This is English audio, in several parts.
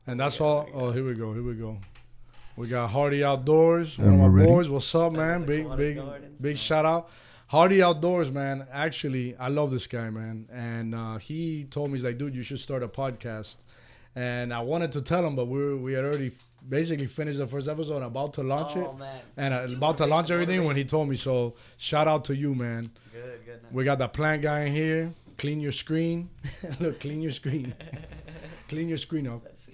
And that's all. Oh, here we go. We got Hardy Outdoors, And one of we're my ready. boys. What's up, man? Big shout out. Hardy Outdoors, man. Actually, I love this guy, man. And he told me, he's like, dude, you should start a podcast. And I wanted to tell him, but we had already basically finished the first episode, about to launch it. Man. And about to launch everything when he told me. So shout out to you, man. Good. Man. We got the plant guy in here. Clean your screen. Look, clean your screen. Clean your screen up. Let's see.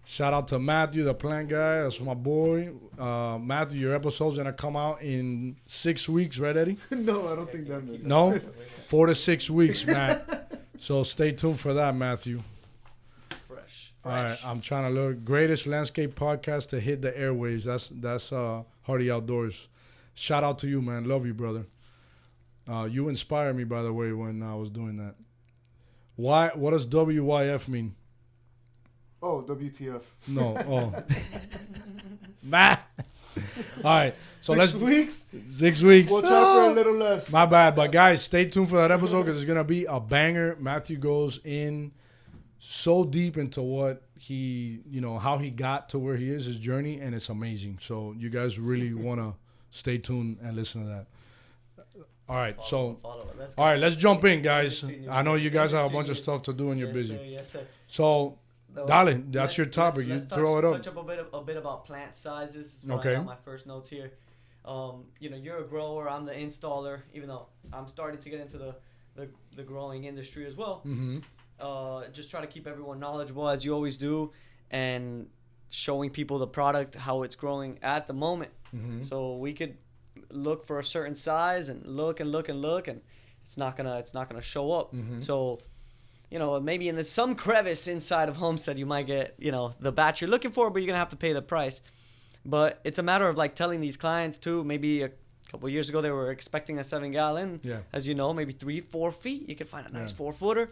Shout out to Matthew, the plant guy. That's my boy. Matthew, your episode's going to come out in 6 weeks, right, Eddie? No, I don't think that meant No? 4 to 6 weeks, Matt. So stay tuned for that, Matthew. Fresh. All right, I'm trying to look. Greatest landscape podcast to hit the airwaves. That's Hardy Outdoors. Shout out to you, man. Love you, brother. You inspired me, by the way, when I was doing that. What does WYF mean? Oh, WTF. No. Oh. Nah. All right. So 6 weeks? 6 weeks. We'll try for a little less. My bad. But guys, stay tuned for that episode because it's going to be a banger. Matthew goes in so deep into what he, how he got to where he is, his journey, and it's amazing. So you guys really want to stay tuned and listen to that. All right. Follow. All right, let's jump in, guys. I know you guys have a bunch of stuff to do and you're busy. Yes, sir. So, darling, that's your topic. You throw it up. Touch up a bit about plant sizes. Okay. I got my first notes here. You're a grower. I'm the installer. Even though I'm starting to get into the growing industry as well. Mm-hmm. Just try to keep everyone knowledgeable as you always do, and showing people the product, how it's growing at the moment. Mm-hmm. So we could look for a certain size and look, and it's not gonna show up. Mm-hmm. So, maybe in some crevice inside of Homestead, you might get, the batch you're looking for, but you're gonna have to pay the price. But it's a matter of like telling these clients too. Maybe a couple of years ago, they were expecting a 7-gallon. Yeah. As you know, maybe 3-4 feet. You can find a nice 4-footer.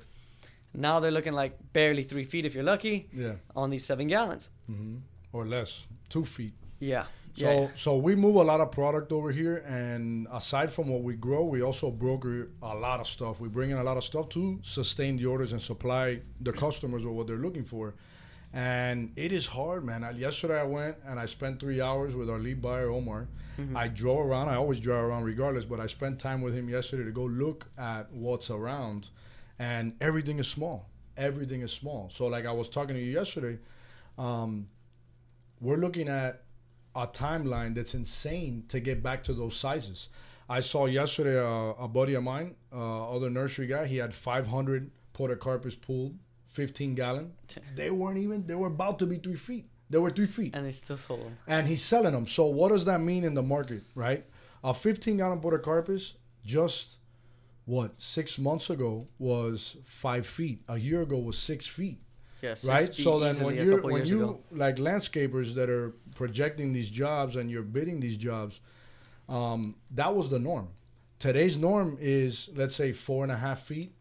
Now they're looking like barely 3 feet if you're lucky. Yeah. On these 7 gallons. Mm-hmm. Or less, 2 feet. Yeah. So we move a lot of product over here, and aside from what we grow, we also broker a lot of stuff. We bring in a lot of stuff to sustain the orders and supply the customers with what they're looking for. And it is hard, man. Yesterday I went and I spent 3 hours with our lead buyer, Omar. Mm-hmm. I drove around. I always drive around regardless, but I spent time with him yesterday to go look at what's around, and everything is small. Everything is small. So like I was talking to you yesterday, we're looking at a timeline that's insane to get back to those sizes. I saw yesterday a buddy of mine, other nursery guy, he had 500 podocarpus pulled, 15-gallon. They were about to be 3 feet. They were 3 feet. And they still sold them. And he's selling them. So what does that mean in the market, right? A 15-gallon podocarpus just, 6 months ago was 5 feet. A year ago was 6 feet. Yeah, 6 right? feet So then easily when you like landscapers that are projecting these jobs and you're bidding these jobs, that was the norm. Today's norm is, let's say, 4.5 feet,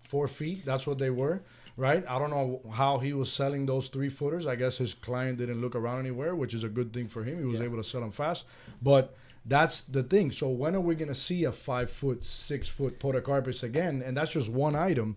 4 feet. That's what they were, right? I don't know how he was selling those 3-footers. I guess his client didn't look around anywhere, which is a good thing for him. He was able to sell them fast. But that's the thing. So when are we going to see a 5-foot, 6-foot podocarpus again? And that's just one item.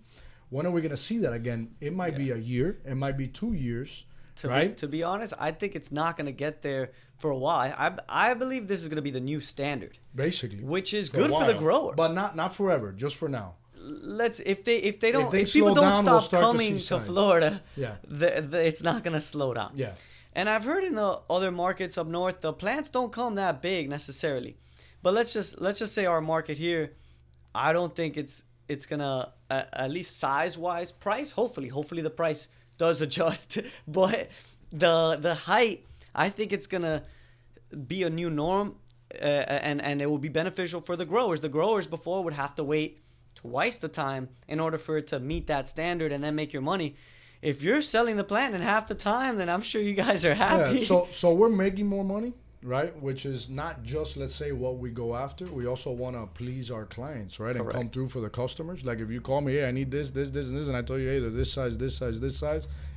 When are we going to see that again? It might be a year. It might be 2 years, right? To be honest, I think it's not going to get there for a while. I believe this is going to be the new standard. Basically. Which is good for the grower. But not forever, just for now. If people down, don't we'll stop coming to Florida, it's not going to slow down. Yeah. And I've heard in the other markets up north, the plants don't come that big necessarily. But let's just say our market here, I don't think it's gonna at least size-wise, price. Hopefully the price does adjust, but the height, I think it's gonna be a new norm, and it will be beneficial for the growers. The growers before would have to wait twice the time in order for it to meet that standard and then make your money. If you're selling the plant in half the time, then I'm sure you guys are happy. Yeah, so we're making more money, right? Which is not just, let's say, what we go after. We also want to please our clients, right? Correct. And come through for the customers. Like if you call me, hey, I need this, and this, and I tell you, hey, they're this size,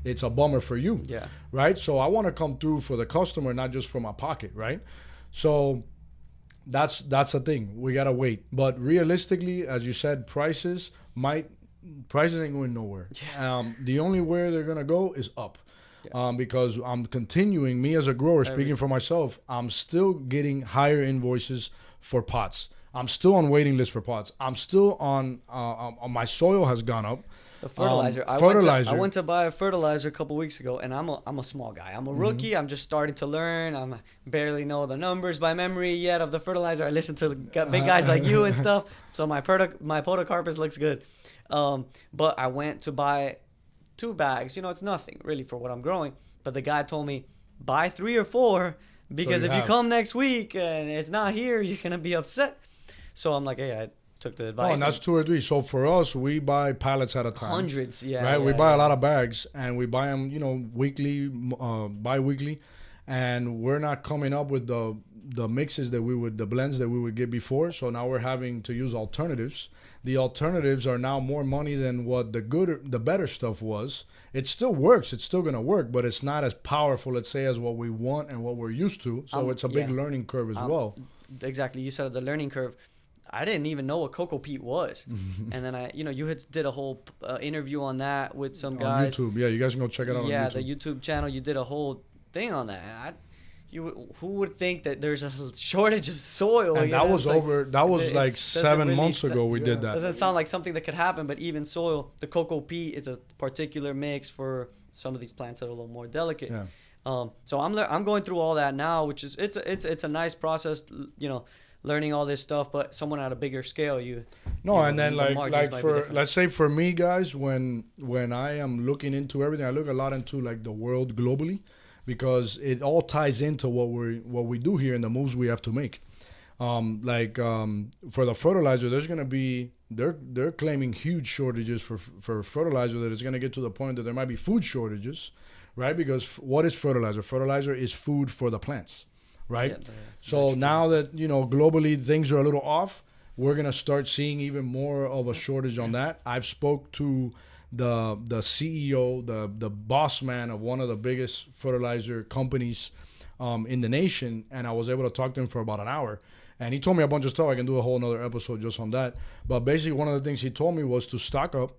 it's a bummer for you. Yeah. Right? So I want to come through for the customer, not just for my pocket, right? So that's the thing. We got to wait. But realistically, as you said, prices might prices ain't going nowhere. The only where they're gonna go is up. Because I'm continuing, me as a grower, speaking for myself, I'm still getting higher invoices for pots. I'm still on waiting list for pots. I'm still on my soil has gone up. The fertilizer. Fertilizer. I went to buy a fertilizer a couple weeks ago, and I'm a small guy. I'm a rookie. I'm just starting to learn. I barely know the numbers by memory yet of the fertilizer. I listen to big guys like you and stuff. So my podocarpus looks good. But I went to buy 2 bags. It's nothing really for what I'm growing. But the guy told me, buy 3 or 4 because if you come next week and it's not here, you're gonna be upset. So I'm like, hey, I took the advice. Oh, and that's 2 or 3. So for us, we buy pallets at a time. Hundreds, yeah. Right, yeah, we buy a lot of bags, and we buy them, weekly, bi-weekly, and we're not coming up with the mixes the blends that we would get before. So now we're having to use alternatives. The alternatives are now more money than what the better stuff was. It still works. It's still gonna work, but it's not as powerful, let's say, as what we want and what we're used to. So it's a big learning curve as well. Exactly, you said the learning curve. I didn't even know what cocoa peat was. And then you did a whole interview on that with some guys. On YouTube. Yeah, you guys can go check it out on YouTube. Yeah, the YouTube channel. You did a whole thing on that. Who would think that there's a shortage of soil? And that was like 7 months ago we did that. Doesn't sound like something that could happen, but even soil, the cocoa peat is a particular mix for some of these plants that are a little more delicate. Yeah. So I'm going through all that now, which is it's a nice process, learning all this stuff, but someone at a bigger scale, and then like for let's say for me, guys, when I am looking into everything, I look a lot into like the world globally, because it all ties into what we do here and the moves we have to make. For the fertilizer, there's gonna be they're claiming huge shortages for fertilizer, that it's gonna get to the point that there might be food shortages, right? Because what is fertilizer? Fertilizer is food for the plants. Right. Yeah, so now that globally things are a little off, we're gonna start seeing even more of a shortage on that. I've spoke to the CEO, the boss man of one of the biggest fertilizer companies in the nation, and I was able to talk to him for about an hour. And he told me a bunch of stuff. I can do a whole nother episode just on that. But basically, one of the things he told me was to stock up.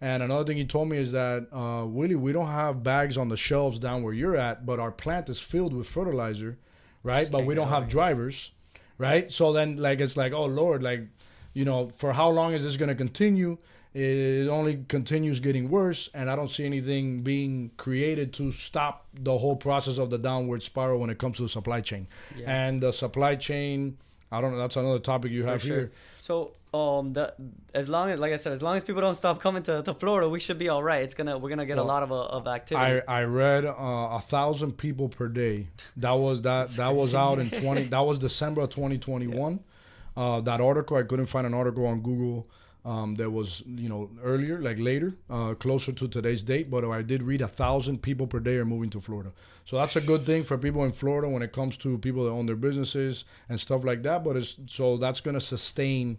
And another thing he told me is that, Willie, we don't have bags on the shelves down where you're at, but our plant is filled with fertilizer. Right, but we don't have drivers, right? So then, it's like, oh Lord, for how long is this going to continue? It only continues getting worse, and I don't see anything being created to stop the whole process of the downward spiral when it comes to the supply chain. Yeah. And the supply chain, I don't know. That's another topic you have here. So, as long as people don't stop coming to Florida, we should be all right. We're gonna get a lot of activity. I read 1,000 people per day. That was out in that was December of 2021. Yeah. That article, I couldn't find an article on Google that was earlier, later, closer to today's date. But I did read 1,000 people per day are moving to Florida. So that's a good thing for people in Florida when it comes to people that own their businesses and stuff like that. But that's going to sustain,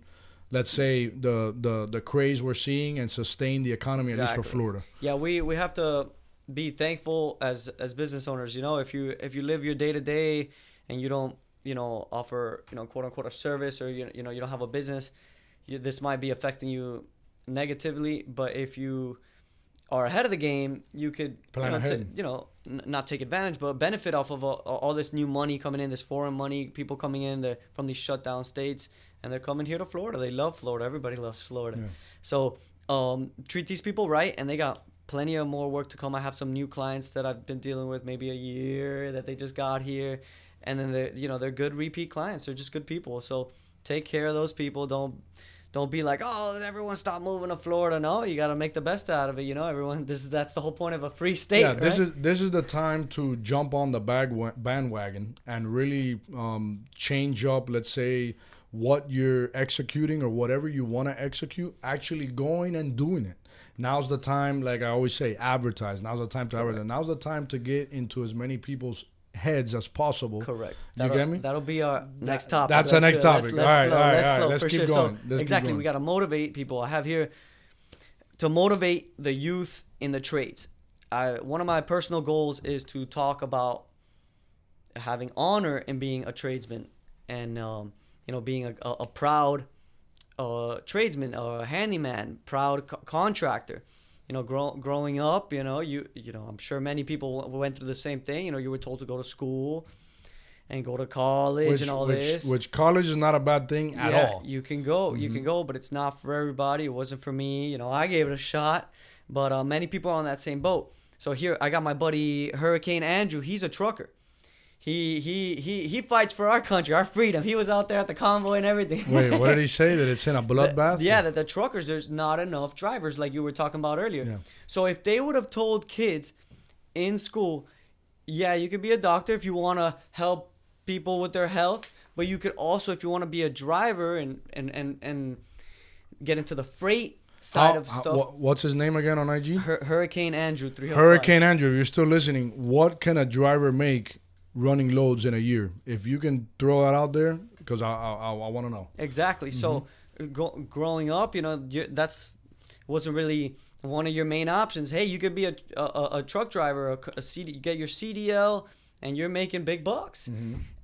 let's say, the craze we're seeing and sustain the economy, exactly. At least for Florida. Yeah, we have to be thankful as business owners. If you live your day to day and you don't offer quote unquote a service, or you don't have a business, this might be affecting you negatively. But if you are ahead of the game, you could plan ahead. Not take advantage, but benefit off of all this new money coming in, this foreign money, people coming in from these shutdown states, and they're coming here to Florida. They love Florida. Everybody loves Florida. Yeah. So treat these people right, and they got plenty of more work to come. I have some new clients that I've been dealing with maybe a year that they just got here, and then they're good repeat clients. They're just good people. So take care of those people. Don't be like, oh, everyone stop moving to Florida. No, you got to make the best out of it. Everyone. That's the whole point of a free state. Yeah, right? This is the time to jump on the bandwagon and really change up. Let's say what you're executing or whatever you want to execute. Actually going and doing it. Now's the time. Like I always say, advertise. Now's the time to advertise. Now's the time to get into as many people's heads as possible. Correct. You get me? That'll be our next topic. That's the next topic. All right. Let's keep going. Exactly. We got to motivate people. I have here to motivate the youth in the trades. One of my personal goals is to talk about having honor in being a tradesman, and being a proud tradesman, handyman, proud contractor. You know, growing up, you know, I'm sure many people went through the same thing. You know, you were told to go to school and go to college and all this. Which college is not a bad thing at all. You can go, but it's not for everybody. It wasn't for me. You know, I gave it a shot, but many people are on that same boat. So here, I got my buddy Hurricane Andrew. He's a trucker. He fights for our country, our freedom. He was out there at the convoy and everything. Wait, what did he say? That it's in a bloodbath? That the truckers, there's not enough drivers, like you were talking about earlier. Yeah. So if they would have told kids in school, yeah, you could be a doctor if you want to help people with their health, but you could also, if you want to be a driver and get into the freight side of stuff. What's his name again on IG? Hurricane Andrew 305. Hurricane Andrew, if you're still listening, what can a driver make running loads in a year? If you can throw that out there, because I want to know. Exactly. So growing up, you know, that's wasn't really one of your main options. Hey, you could be a truck driver, you get your CDL, and you're making big bucks.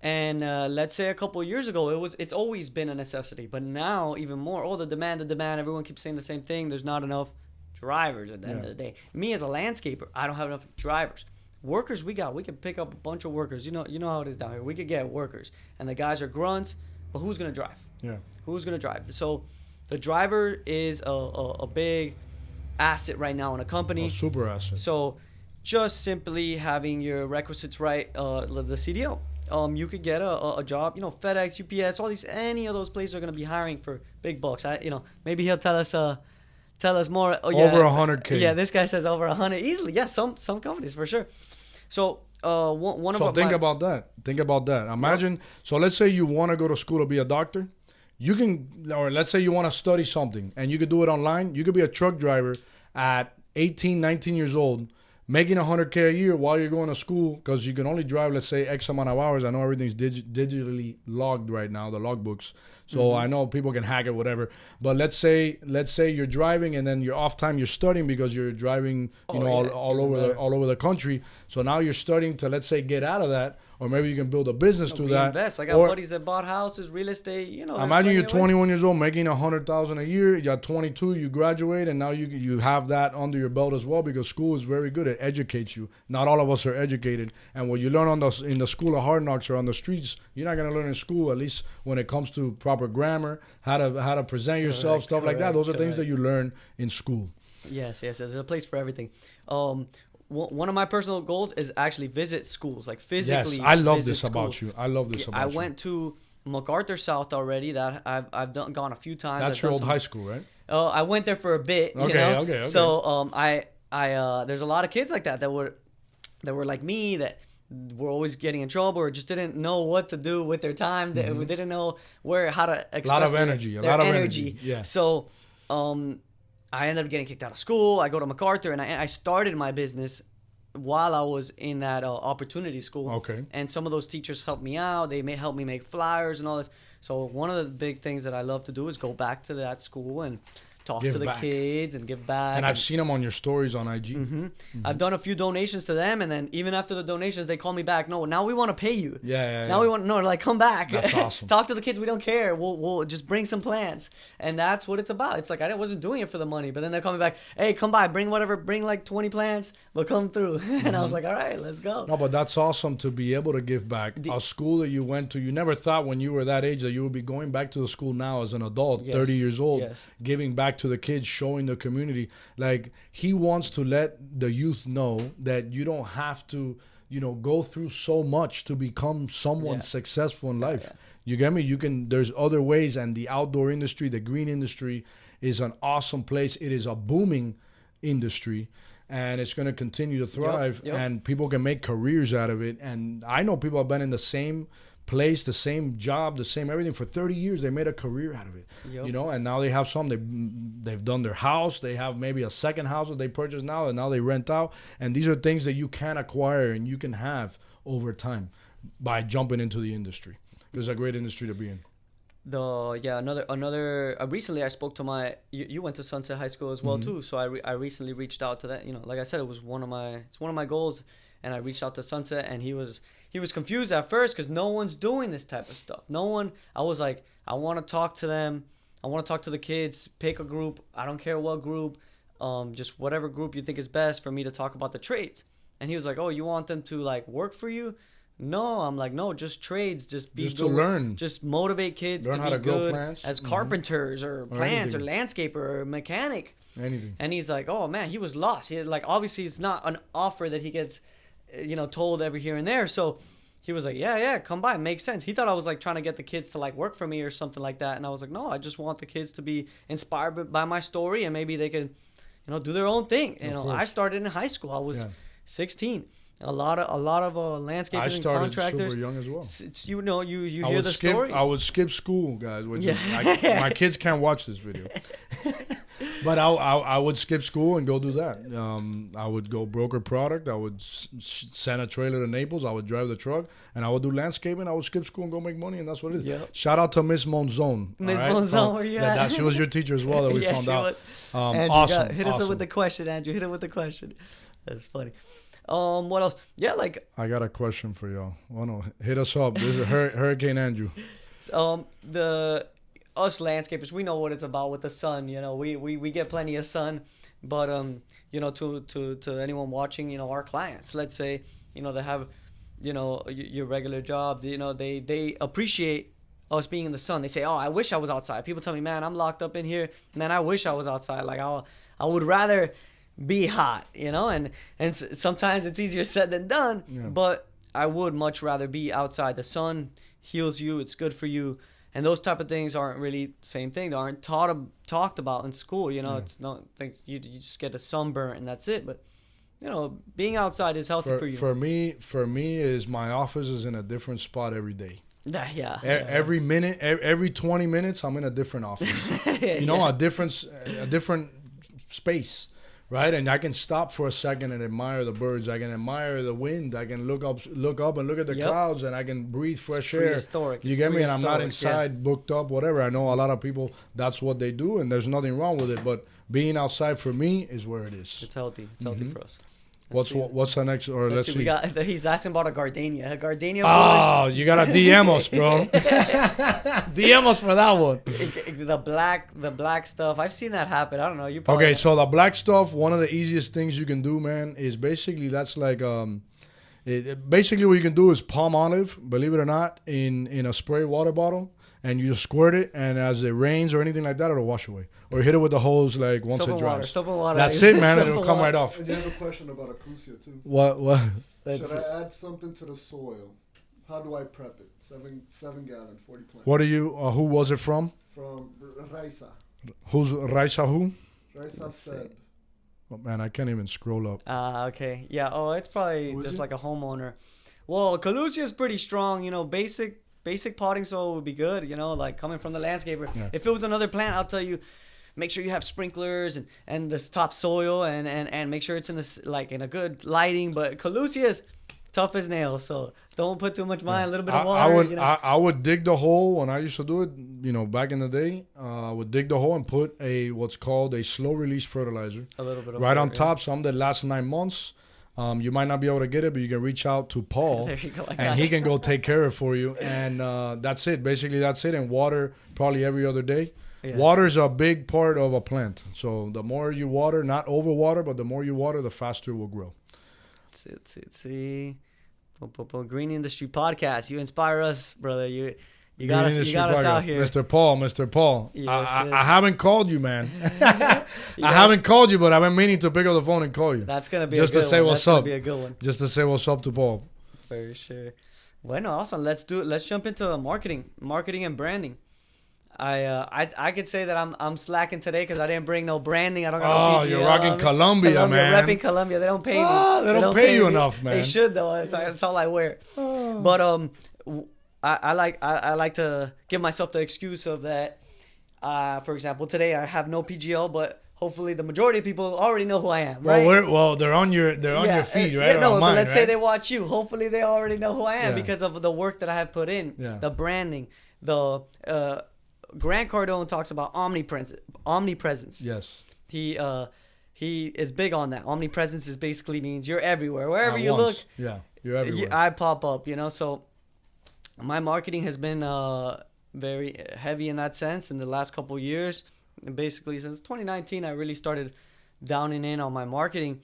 And let's say a couple of years ago, it's always been a necessity, but now even more. Oh, the demand. Everyone keeps saying the same thing. There's not enough drivers at the end of the day. Me as a landscaper, I don't have enough drivers. Workers, we can pick up a bunch of workers. You know how it is down here. We could get workers, and the guys are grunts, but who's gonna drive? Yeah. Who's gonna drive? So the driver is a big asset right now in a company. A super asset. So just simply having your requisites right, the CDL, you could get a job. You know, FedEx, UPS, any of those places are gonna be hiring for big bucks. Maybe he'll tell us more. Oh, yeah, over 100K. Yeah, this guy says over 100 easily. Yeah, some companies for sure. So one of so think about that. Imagine. So let's say you want to go to school to be a doctor. You can, or let's say you want to study something and you could do it online. You could be a truck driver at 18, 19 years old, making 100K a year while you're going to school, because you can only drive, let's say, X amount of hours. I know everything's digitally logged right now, the logbooks. So I know people can hack it, whatever. But let's say you're driving and then your off time you're studying because you're driving, all over the country. So now you're studying to, let's say, get out of that, or maybe you can build a business through that. Invest. I got buddies that bought houses, real estate. You know. Imagine you're 21 years old making $100,000 a year. You're 22, you graduate, and now you have that under your belt as well, because school is very good. It educates you. Not all of us are educated, and what you learn in the school of hard knocks or on the streets, you're not gonna learn in school. At least when it comes to proper grammar, how to present yourself, stuff like that. Those are things that you learn in school. Yes. There's a place for everything. One of my personal goals is actually visit schools, like physically. Yes, I love this about you. I went to MacArthur South already. That I've gone a few times. That's your old high school, right? I went there for a bit. Okay. So I there's a lot of kids like that were like me, that were always getting in trouble or just didn't know what to do with their time. They didn't know how to express a lot of energy. Yeah. So I ended up getting kicked out of school. I go to MacArthur, and I started my business while I was in that opportunity school. Okay. And some of those teachers helped me out. They may help me make flyers and all this. So one of the big things that I love to do is go back to that school and talk to the kids and give back. And I've seen them on your stories on IG. I've done a few donations to them, and then even after the donations, they call me back. No, now we want to pay you. Yeah. We want come back. That's awesome. Talk to the kids. We don't care. We'll just bring some plants, and that's what it's about. It's like I wasn't doing it for the money, but then they call me back. Hey, come by. Bring like 20 plants. We'll come through. And I was like, all right, let's go. No, but that's awesome to be able to give back. A school that you went to, you never thought when you were that age that you would be going back to the school now as an adult, 30 years old, giving back to the kids, showing the community. Like, he wants to let the youth know that you don't have to go through so much to become someone successful in life. You get me? There's other ways, and the outdoor industry, the green industry, is an awesome place. It is a booming industry, and it's going to continue to thrive. And people can make careers out of it. And I know people have been in the same place, the same job, the same everything for 30 years. They made a career out of it, and now they have they've done their house. They have maybe a second house that they purchased now, and now they rent out. And these are things that you can acquire and you can have over time by jumping into the industry. It's a great industry to be in. Another recently I spoke to you went to Sunset High School as well too, so I recently reached out to that. Like I said, it's one of my goals, and I reached out to Sunset, and he was confused at first because no one's doing this type of stuff. I was like, I want to talk to them. I want to talk to the kids. Pick a group. I don't care what group. Just whatever group you think is best for me to talk about the trades. And he was like, oh, you want them to like work for you? No, I'm like, no, just trades. Just be Just good. to learn. Just motivate kids Learn to how be to grow good plants. as carpenters or plants or anything. landscaper or mechanic. Anything. And he's like, oh man, he was lost. He like obviously it's not an offer that he gets, told every here and there. So he was like, yeah, come by. It makes sense. He thought I was like trying to get the kids to like work for me or something like that. And I was like, no, I just want the kids to be inspired by my story and maybe they could, do their own thing. I started in high school. I was 16. A lot of landscaping I started contractors. super young as well. You hear the story. I would skip school, guys. Which Yeah. my kids can't watch this video. But I would skip school and go do that. I would go broker product. I would send a trailer to Naples. I would drive the truck, and I would do landscaping. I would skip school and go make money, and that's what it is. Yep. Shout out to Miss Monzon. Miss all right? Monzon, where you at? She was your teacher as well that we Yeah, found she out. Andrew, Awesome. hit us up awesome. with the question, Andrew. Hit it with the question. That's funny. What else? Yeah, like I got a question for y'all. Oh no, hit us up. This is Hurricane Andrew. the us landscapers, we know what it's about with the sun. We get plenty of sun, but to anyone watching, our clients, let's say, they have, your regular job, they appreciate us being in the sun. They say, oh, I wish I was outside. People tell me, man, I'm locked up in here. Man, I wish I was outside. Like I would rather be hot, and sometimes it's easier said than done, but I would much rather be outside. The sun heals you. It's good for you. And those type of things aren't really the same thing. They aren't talked about in school. It's not things you just get a sunburn and that's it. But being outside is healthy for you. For me, is my office is in a different spot every day. Yeah. Every minute, every 20 minutes, I'm in a different office. A different space, right? And I can stop for a second and admire the birds. I can admire the wind. I can look up and look at the clouds, and I can breathe fresh air. You get me? And I'm not inside, booked up, whatever. I know a lot of people, that's what they do, and there's nothing wrong with it. But being outside for me is where it is. It's healthy. It's healthy for us. What's the next? Or let's see. He's asking about a gardenia. A gardenia. Oh, you gotta DM us, bro. DM us for that one. The black stuff. I've seen that happen. I don't know. You probably okay? So the black stuff. One of the easiest things you can do, man, is basically that's like basically what you can do is palm olive. Believe it or not, in a spray water bottle. And you just squirt it, and as it rains or anything like that, it'll wash away. Or hit it with the hose like once it dries. Soap and water. That's it, man. It'll come right off. I have a question about acusia too. What? Should I add something to the soil? How do I prep it? 7 gallon, 40 plants. What are you? Who was it from? From Raisa. Who's Raisa? Who? Raisa Seb. Oh man, I can't even scroll up. Okay. Yeah. Oh, it's probably just like a homeowner. Well, Calusia is pretty strong. Basic potting soil would be good, like coming from the landscaper. Yeah. If it was another plant, I'll tell you, make sure you have sprinklers and this topsoil and make sure it's in a good lighting. But Calusia is tough as nails, so don't put too much mind. A little bit of water. I would dig the hole when I used to do it. Back in the day, I would dig the hole and put what's called a slow release fertilizer. A little bit of right on top. Some that last 9 months. You might not be able to get it, but you can reach out to Paul, there you go. and he can go take care of it for you. And that's it. Basically, that's it. And water probably every other day. Yes. Water is a big part of a plant. So the more you water, not overwater, but the more you water, the faster it will grow. See. Green Industry Podcast. You inspire us, brother. You got us out here. Mr. Paul. Yes, I haven't called you, man. I haven't called you, but I've been meaning to pick up the phone and call you. That's going to be just a good to say one. what's That's up. Be a good one. Just to say what's up to Paul. For sure. Bueno, awesome. Let's do it. Let's jump into marketing and branding. I could say that I'm slacking today because I didn't bring no branding. I don't got no PGL. You're rocking Colombia, man. Repping Colombia. They don't pay me. They don't pay you enough, man. They should though. That's all I wear. But I like to give myself the excuse of that. For example, today I have no PGL, but hopefully the majority of people already know who I am, right? Well, they're on your feed, right? Yeah, no, but mine, let's right? say they watch you. Hopefully they already know who I am because of the work that I have put in, the branding, the Grant Cardone talks about omnipresence. Yes. He is big on that. Omnipresence is basically means you're everywhere. Wherever you look, you're everywhere. I pop up, So my marketing has been very heavy in that sense in the last couple years. And basically, since 2019, I really started downing in on my marketing,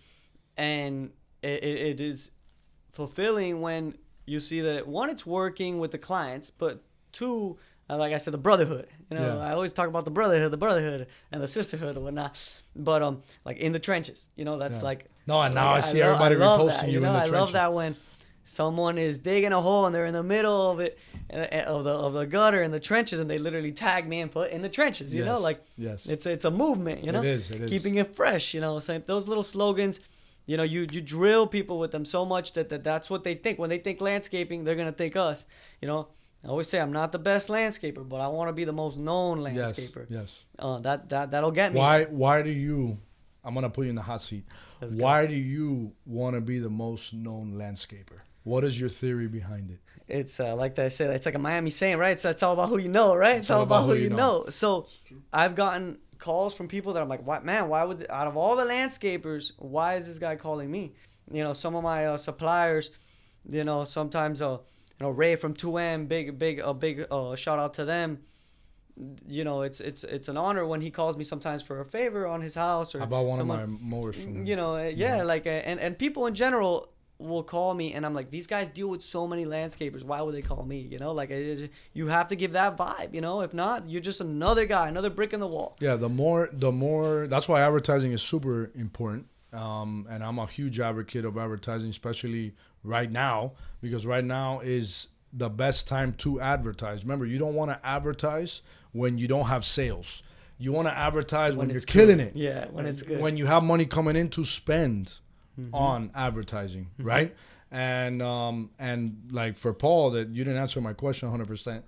and it is fulfilling when you see that one, it's working with the clients, but two, like I said, the brotherhood. I always talk about the brotherhood, and the sisterhood and whatnot. But like in the trenches, that's like. No, and now like, I see everybody reposting you in the trenches. I love that when someone is digging a hole and they're in the middle of it, of the gutter in the trenches, and they literally tag me and put in the trenches. Yes. It's a movement. It is. Keeping it fresh. So those little slogans. You drill people with them so much that's what they think. When they think landscaping, they're gonna think us. I always say I'm not the best landscaper, but I want to be the most known landscaper. Yes. That'll get me. Why do you? I'm gonna put you in the hot seat. Why do you want to be the most known landscaper? What is your theory behind it? It's like I said, it's like a Miami saying, right? It's all about who you know, right? It's all about who you know. So I've gotten calls from people that I'm like, what, man, why would, out of all the landscapers, why is this guy calling me? Some of my suppliers, sometimes, Ray from 2M, big shout out to them. It's an honor when he calls me sometimes for a favor on his house or about one of my mowers. Like and people in general will call me, and I'm like, these guys deal with so many landscapers. Why would they call me? You have to give that vibe. If not, you're just another guy, another brick in the wall. Yeah, the more. That's why advertising is super important. And I'm a huge advocate of advertising, especially right now, because right now is the best time to advertise. Remember, you don't want to advertise when you don't have sales. You want to advertise when you're killing it. Yeah, when it's good. When you have money coming in to spend on advertising, right? And like for Paul, that you didn't answer my question 100%.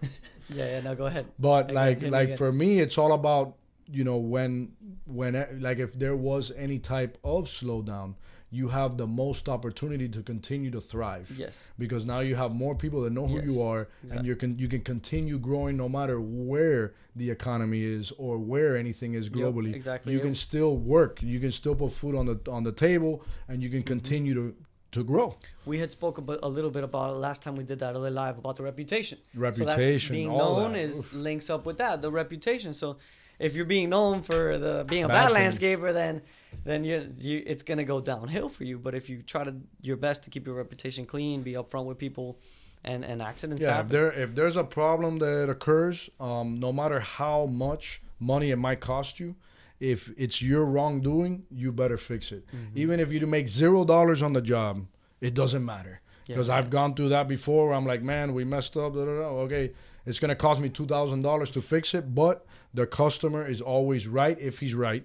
Yeah, no, go ahead. But like for me, it's all about, when like if there was any type of slowdown, you have the most opportunity to continue to thrive. Yes. Because now you have more people that know who you are, exactly. And you can continue growing no matter where the economy is or where anything is globally. Yep, exactly. You can still work. You can still put food on the table, and you can continue to grow. We had spoke a little bit about it last time we did that other live about the reputation. So that's being known is links up with that, the reputation. So if you're being known for being a bad landscaper, then you it's gonna go downhill for you. But if you try your best to keep your reputation clean, be upfront with people, and accidents happen. If there's a problem that occurs, no matter how much money it might cost you, if it's your wrongdoing, you better fix it. Even if you make $0 on the job, it doesn't matter. Because I've gone through that before where I'm like, man, we messed up. Okay, it's going to cost me $2,000 to fix it, but the customer is always right if he's right?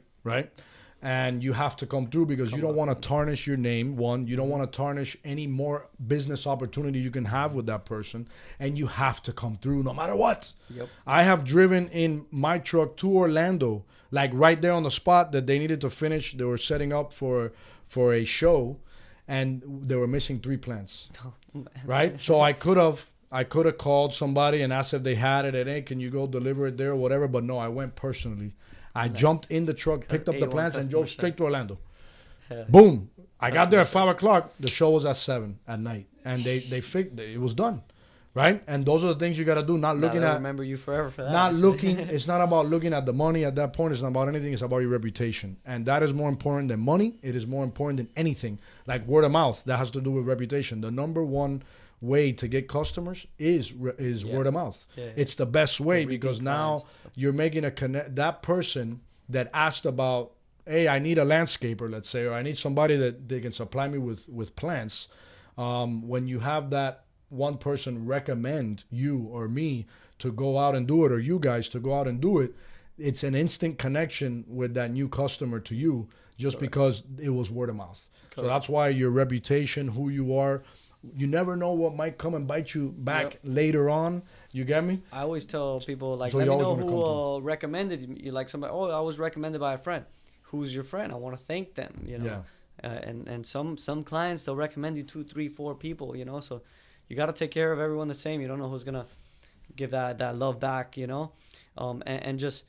And you have to come through because you don't want to tarnish your name. One, you don't want to tarnish any more business opportunity you can have with that person. And you have to come through no matter what. Yep. I have driven in my truck to Orlando, like right there on the spot that they needed to finish. They were setting up for a show, and they were missing 3 plants. Right? So I could have called somebody and asked if they had it, and hey, can you go deliver it there or whatever? But no, I went personally. I jumped in the truck, picked up the plants, and drove straight to Orlando. Boom! I got there at 5 o'clock. The show was at 7 at night, and they fixed it. It was done, right? And those are the things you got to do. Not looking at. Remember you forever for that. Not looking. It's not about looking at the money at that point. It's not about anything. It's about your reputation, and that is more important than money. It is more important than anything. Like word of mouth, that has to do with reputation. The number one way to get customers is word of mouth. It's the best way because now you're making a connect. That person that asked about, hey, I need a landscaper, let's say, or I need somebody that they can supply me with plants. When you have that one person recommend you or me to go out and do it, or you guys to go out and do it, it's an instant connection with that new customer to you just because it was word of mouth. So that's why your reputation, who you are, you never know what might come and bite you back later on. You get me? I always tell people, like, let me know who recommended you. Like somebody, I was recommended by a friend. Who's your friend? I want to thank them, and some clients, they'll recommend you 2, 3, 4 people, so you got to take care of everyone the same. You don't know who's going to give that love back, and just,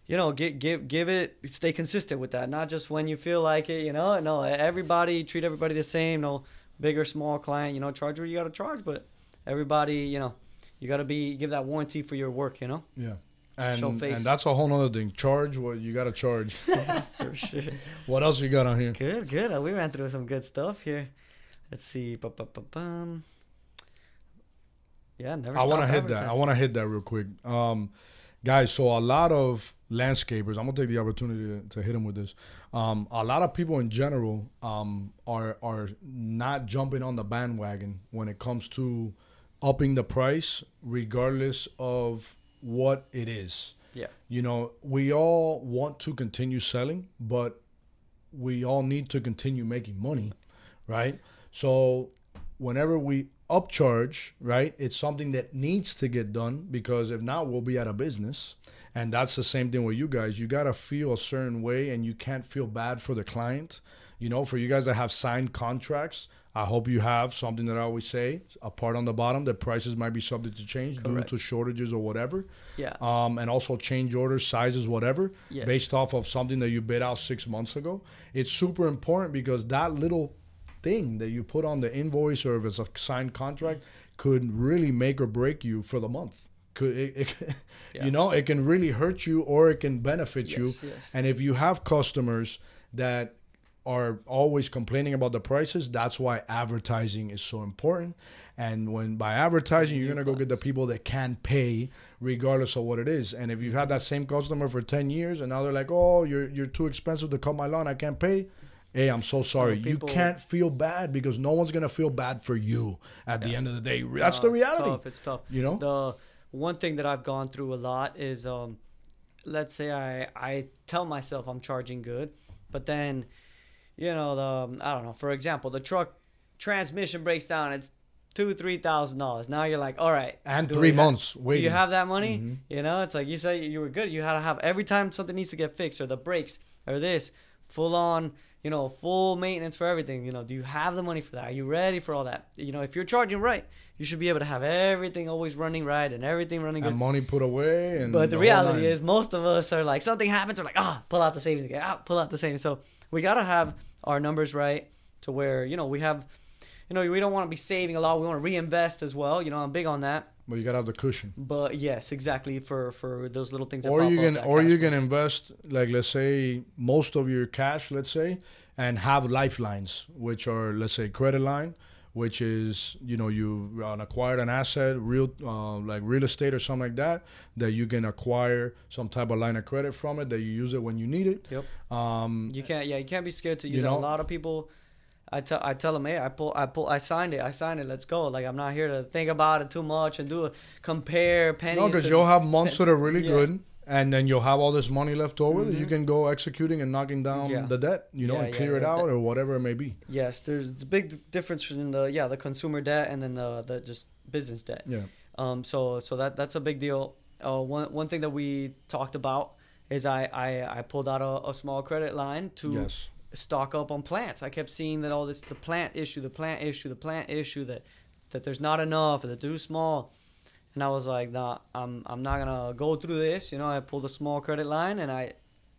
give it, stay consistent with that. Not just when you feel like it, no, treat everybody the same. No big or small client, charge what you got to charge, but everybody, You gotta give that warranty for your work, you know. Yeah. Show face. And that's a whole nother thing. Charge what you gotta charge. For sure. What else you got on here? Good. We ran through some good stuff here. Let's see. Ba-ba-ba-bum. Yeah, never. I want to stop hit that. I advertising. want to hit that real quick. Guys, so a lot of landscapers, I'm going to take the opportunity to hit them with this. A lot of people in general are not jumping on the bandwagon when it comes to upping the price regardless of what it is. Yeah. You know, we all want to continue selling, but we all need to continue making money, right? So whenever we upcharge, right, it's something that needs to get done, because if not, we'll be out of business. And that's the same thing with you guys. You got to feel a certain way, and you can't feel bad for the client. You know, for you guys that have signed contracts, I hope you have something that I always say, a part on the bottom that prices might be subject to change due to shortages or whatever. Yeah. And also change orders, sizes, whatever, Yes. based off of something that you bid out 6 months ago. It's super important, because that little thing that you put on the invoice, or if it's a signed contract, could really make or break you for the month. You know, it can really hurt you, or it can benefit you. Yes. And if you have customers that are always complaining about the prices, that's why advertising is so important. And when by advertising, you're gonna go get the people that can pay regardless of what it is. And if you've had that same customer for 10 years and now they're like, oh, you're too expensive to cut my lawn, I can't pay. Hey, I'm so sorry. You can't feel bad, because no one's going to feel bad for you at the end of the day. That's the reality. It's tough. You know? The one thing that I've gone through a lot is, let's say I tell myself I'm charging good, but then, you know, I don't know, for example, the truck transmission breaks down. It's $2,000-$3,000. Now you're like, all right. And 3 months waiting. Do you have that money? Mm-hmm. You know, it's like you say you were good. You had to have, every time something needs to get fixed, or the brakes or this, full on, you know, full maintenance for everything. You know, do you have the money for that? Are you ready for all that? You know, if you're charging right, you should be able to have everything always running right and everything running good. And money put away. But the reality is, most of us are like, something happens, we're like, pull out the savings again, pull out the savings. So we got to have our numbers right, to where, you know, we have, you know, we don't want to be saving a lot. We want to reinvest as well. You know, I'm big on that. But you got to have the cushion. But yes, exactly, for those little things. That Or you can can invest, like, let's say, most of your cash, let's say, and have lifelines, which are, let's say, credit line, which is, you know, you acquired an asset, like real estate or something like that, that you can acquire some type of line of credit from it, that you use it when you need it. Yep. You can't be scared to use it. A lot of people, I tell them, hey, I signed it, let's go. Like, I'm not here to think about it too much and compare pennies. No, because you'll have months that are really good, and then you'll have all this money left over that you can go executing and knocking down the debt, you know, and clear it out or whatever it may be. Yes, there's a big difference in the consumer debt and then the just business debt. Yeah. So that's a big deal. One thing that we talked about is I pulled out a small credit line to stock up on plants. I kept seeing that all this, the plant issue, that there's not enough, that they're too small. And I was like, nah, I'm not gonna go through this. You know, I pulled a small credit line and I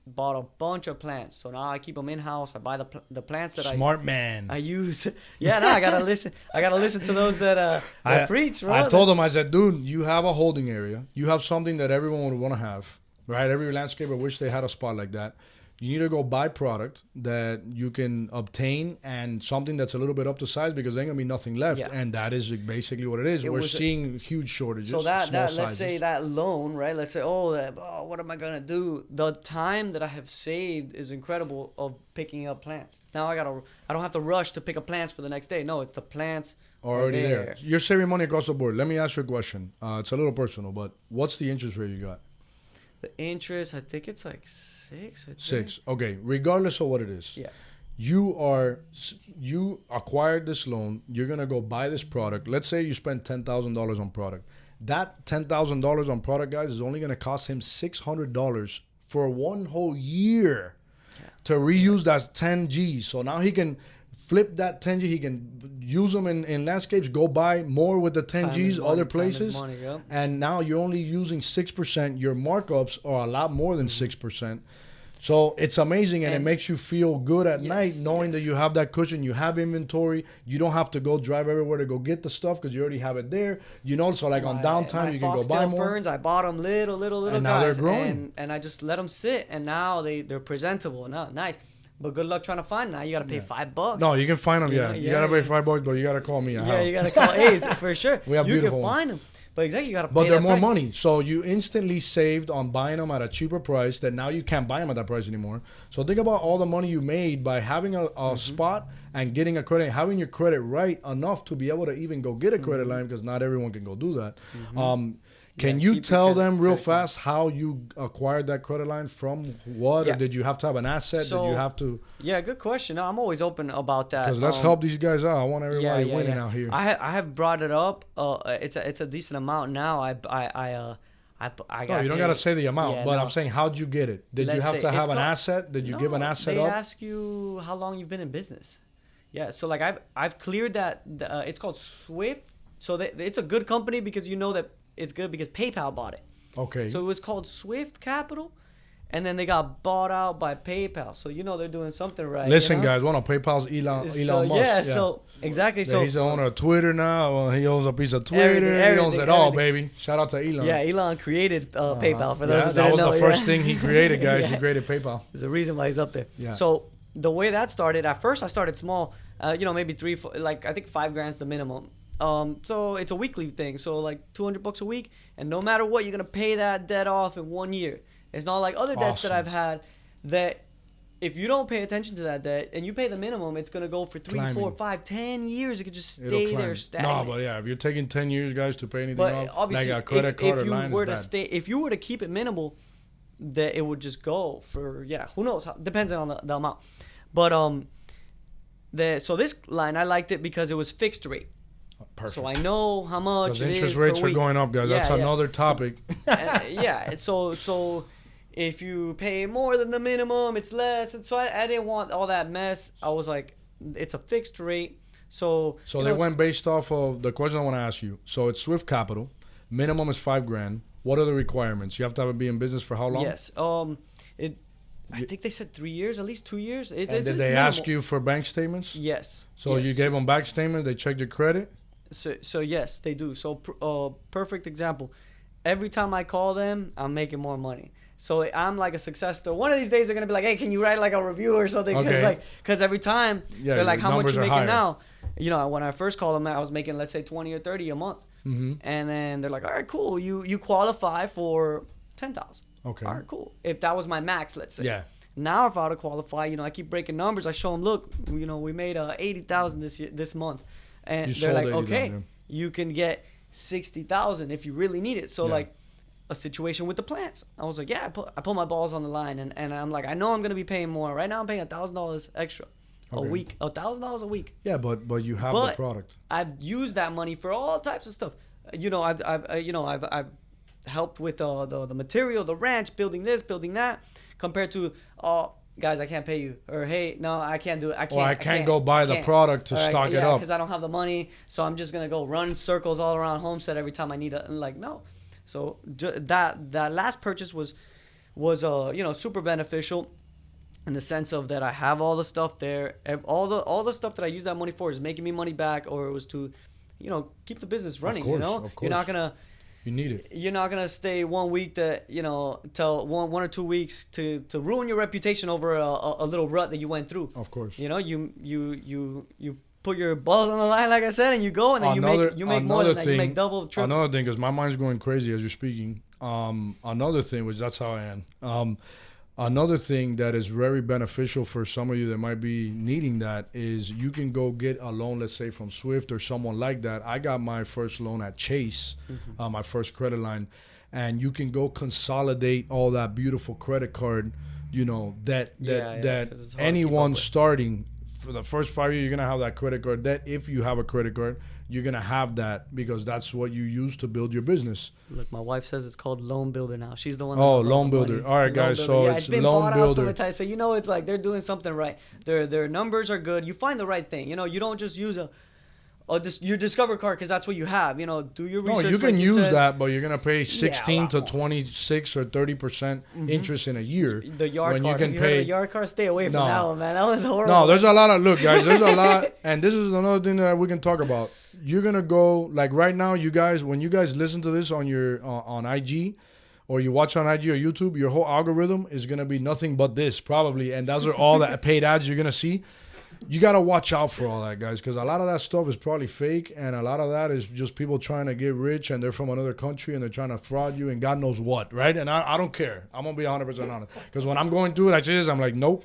bought a bunch of plants. So now I keep them in house. I buy the plants that Smart man. I use. Yeah, no, I gotta listen. I gotta listen to those that preach. Bro. I told him, I said, dude, you have a holding area. You have something that everyone would want to have, right? Every landscaper wish they had a spot like that. You need to go buy product that you can obtain, and something that's a little bit up to size, because there ain't gonna be nothing left. And that is basically what it is. We're seeing huge shortages. So that let's say that loan, right? Let's say, what am I gonna do? The time that I have saved is incredible of picking up plants. Now I don't have to rush to pick up plants for the next day. No, it's the plants already there. You're saving money across the board. Let me ask you a question. It's a little personal, but what's the interest rate you got? The interest, I think it's like 6. 6. Okay. Regardless of what it is. Yeah. You acquired this loan. You're gonna go buy this product. Let's say you spend $10,000 on product. That $10,000 on product, guys, is only gonna cost him $600 for one whole year to reuse that 10 G's. So now he can flip that 10 G. He can use them in landscapes. Go buy more with the 10 G's other places. Money, and now you're only using 6%. Your markups are a lot more than 6%. So it's amazing, and it And- makes you feel good at night Yes, knowing that yes. you have that cushion, you have inventory, you don't have to go drive everywhere to go get the stuff because you already have it there. So like on downtime, my you can go buy foxtail more. ferns, I bought them little And now they're guys, growing. and I just let them sit, and now they're presentable. Now, nice. But good luck trying to find them. Now you got to pay $5. No, you can find them. You Yeah, know, you gotta pay $5, but you gotta call me. Yeah, you got to call A's for sure. We have you beautiful can ones. find them. But exactly, you got to pay But they're that more price. money, so you instantly saved on buying them at a cheaper price. That now you can't buy them at that price anymore. So think about all the money you made by having a Mm-hmm. spot and getting a credit, having your credit right enough to be able to even go get a credit Mm-hmm. line because not everyone can go do that. Can Yeah, you keep your tell credit- them real credit card. fast how you acquired that credit line from what? Or Yeah. did you have to have an asset? Did you So, have to? Yeah, good question. No, I'm always open about that. Because let's help these guys out. I want everybody winning yeah. out here. I have brought it up. It's a decent amount now. I No, got you don't paid. gotta say the amount, Yeah, but no. I'm saying how'd you get it? Did you Let's have say to have it's an called- asset? Did you give an No, asset they up? ask you how long you've been in business. Yeah, so like I've cleared that. It's called Swift. So it's a good company because you know that it's good because PayPal bought it. Okay. So it was called Swift Capital, and then they got bought out by PayPal. So they're doing something right. Listen, you know? guys, one of PayPal's Elon So Musk. yeah, so exactly. Yeah, So he's the owner of Twitter now. Well, he owns a piece of Twitter. Everything, he owns everything, it all, everything. baby. Shout out to Elon. yeah, Elon created PayPal. For those Yeah, that that didn't was know, the first yeah. thing he created, guys. He Yeah. created PayPal. There's a reason why he's up there. Yeah. So the way that started, at first I started small. Maybe three, like I think $5,000 the minimum. So it's a weekly thing. So like $200 a week, and no matter what, you're gonna pay that debt off in 1 year. It's not like other debts that Awesome. I've had that if you don't pay attention to that debt and you pay the minimum, it's gonna go for 3, Climbing. 4, 5, 10 years. It could just It'll stay climb. there stagnant. No, but yeah, if you're taking 10 years, guys, to pay anything But off, obviously, like a credit card if or you line were to is bad. if you were to keep it minimal, that it would just go for who knows? Depends on the amount. But so this line I liked it because it was fixed rate. Perfect. So I know how much Because it interest is rates per are week. going up, guys. That's Yeah, yeah. another topic. Yeah. So if you pay more than the minimum, it's less. And so I didn't want all that mess. I was like, it's a fixed rate. So They went based off of the question I want to ask you. So it's Swift Capital. Minimum is $5,000. What are the requirements? You have to have it be in business for how long? Yes. I think they said 3 years, at least 2 years. And did they ask you for bank statements? Yes. So yes. you gave them bank statements. They checked your credit. So yes, they do. So perfect example. Every time I call them, I'm making more money. So I'm like a success story. One of these days they're gonna be like, "Hey, can you write like a review or something?" Okay. Because every time Yeah, they're like, your "How much numbers you are making higher. now?" When I first called them, I was making let's say 20 or 30 a month, Mm-hmm. and then they're like, "All right, cool. You qualify for 10,000." Okay. All right, cool. If that was my max, let's say. Yeah. Now if I were to qualify, I keep breaking numbers. I show them, look, we made 80,000 this month, and You they're sold like, 80,000, okay, yeah. you can get 60,000 if you really need it. So Yeah. like a situation with the plants, I was like, yeah, I put my balls on the line, and I'm like, I know I'm gonna be paying more. Right now I'm paying $1,000 extra Okay. a week, $1,000 a week. Yeah, but you have the But product. I've used that money for all types of stuff. I've helped with the material, the ranch, building this, building that, compared to guys, I can't pay you, or hey, no, I can't do it. I can't go buy the product to stock it up. because I don't have the money, so I'm just gonna go run circles all around Homestead every time I need it. And like, no. So that last purchase was super beneficial in the sense of that I have all the stuff there. All the stuff that I use that money for is making me money back, or it was to, keep the business running. course, of You're not course. gonna. You need it. You're not gonna stay 1 week till one or 2 weeks to ruin your reputation over a little rut that you went through. Of course. You put your balls on the line, like I said, and you go, and then you make more than that. You make double, triple. Another thing, because my mind's going crazy as you're speaking. Another thing, which that's how I am. Another thing that is very beneficial for some of you that might be needing that is you can go get a loan, let's say from Swift or someone like that. I got my first loan at Chase, my first credit line, and you can go consolidate all that beautiful credit card, that 'cause it's hard to keep anyone up with. starting for the first 5 years, you're gonna have that credit card debt. If you have a credit card, you're gonna have that because that's what you use to build your business. Look, my wife says it's called Loan Builder now. She's the one. Oh, knows all Loan the Builder. money. All right, Loan guys, Builder. so Yeah, it's been Loan bought out Builder. so many times. So it's like they're doing something right. Their numbers are good. You find the right thing. You don't just use your Discover card because that's what you have. Do your No, research. you can like use said. that, but you're gonna pay 16 lot to more. 26 or 30% interest in a year. The yard when card. you Have can you heard of pay. the yard card? Stay away from No. that one, man. That one's horrible. No, there's a lot of look, guys. There's a lot, and this is another thing that we can talk about. You're gonna go like right now, you guys. When you guys listen to this on your on IG, or you watch on IG or YouTube, your whole algorithm is gonna be nothing but this probably, and those are all the paid ads you're gonna see. You gotta watch out for all that, guys, because a lot of that stuff is probably fake, and a lot of that is just people trying to get rich, and they're from another country, and they're trying to fraud you, and God knows what, right? And I don't care. I'm gonna be 100% honest, because when I'm going through it, I see this, I'm like, nope,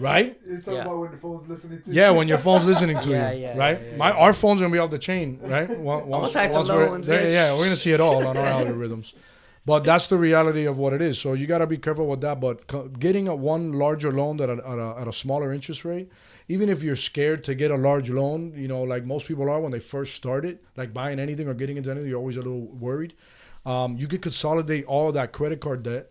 right? You're talking Yeah. about when the phone's listening to Yeah, you. when your phone's listening to Yeah, you, yeah, right? yeah, Our phone's gonna be off the chain, right? Once types of we're loans, there, yeah. yeah, we're gonna see it all on our algorithms. But that's the reality of what it is. So you gotta be careful with that. But getting a one larger loan at a smaller interest rate, even if you're scared to get a large loan, like most people are when they first started, like buying anything or getting into anything, you're always a little worried. You could consolidate all that credit card debt,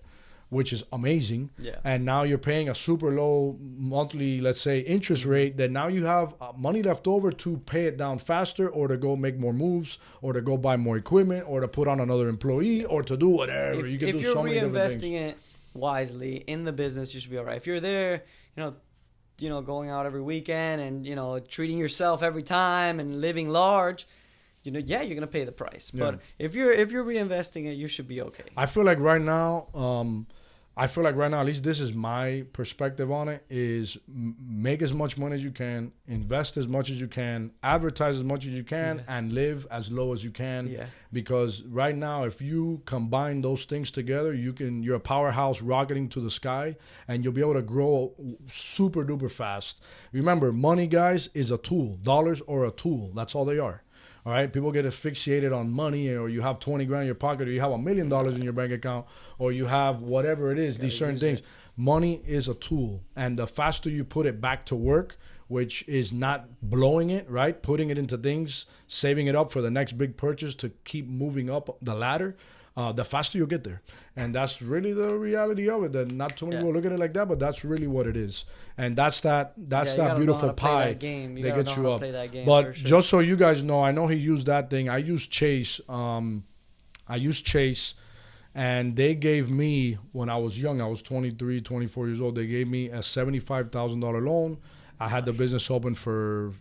which is amazing. Yeah. And now you're paying a super low monthly, let's say, interest rate that now you have money left over to pay it down faster or to go make more moves or to go buy more equipment or to put on another employee or to do whatever. You can If do you're so many different things. reinvesting it wisely in the business, you should be all right. If you're there, going out every weekend and, treating yourself every time and living large, yeah, you're going to pay the price. Yeah. But if you're reinvesting it, you should be okay. I feel like right now, at least this is my perspective on it, is make as much money as you can, invest as much as you can, advertise as much as you can, and live as low as you can. Yeah. Because right now, if you combine those things together, you're a powerhouse rocketing to the sky, and you'll be able to grow super duper fast. Remember, money, guys, is a tool. Dollars are a tool. That's all they are. All right, people get asphyxiated on money, or you have 20 grand in your pocket, or you have $1 million in your bank account, or you have whatever it is, these certain things. Money is a tool, and the faster you put it back to work, which is not blowing it, right? Putting it into things, saving it up for the next big purchase to keep moving up the ladder, the faster you'll get there. And that's really the reality of it. That not too many people look at it like that, but that's really what it is. And that's that beautiful pie that gets you up. But just so you guys know, I know he used that thing. I used Chase. And they gave me, when I was young, I was 23, 24 years old, they gave me a $75,000 loan. I had the business open for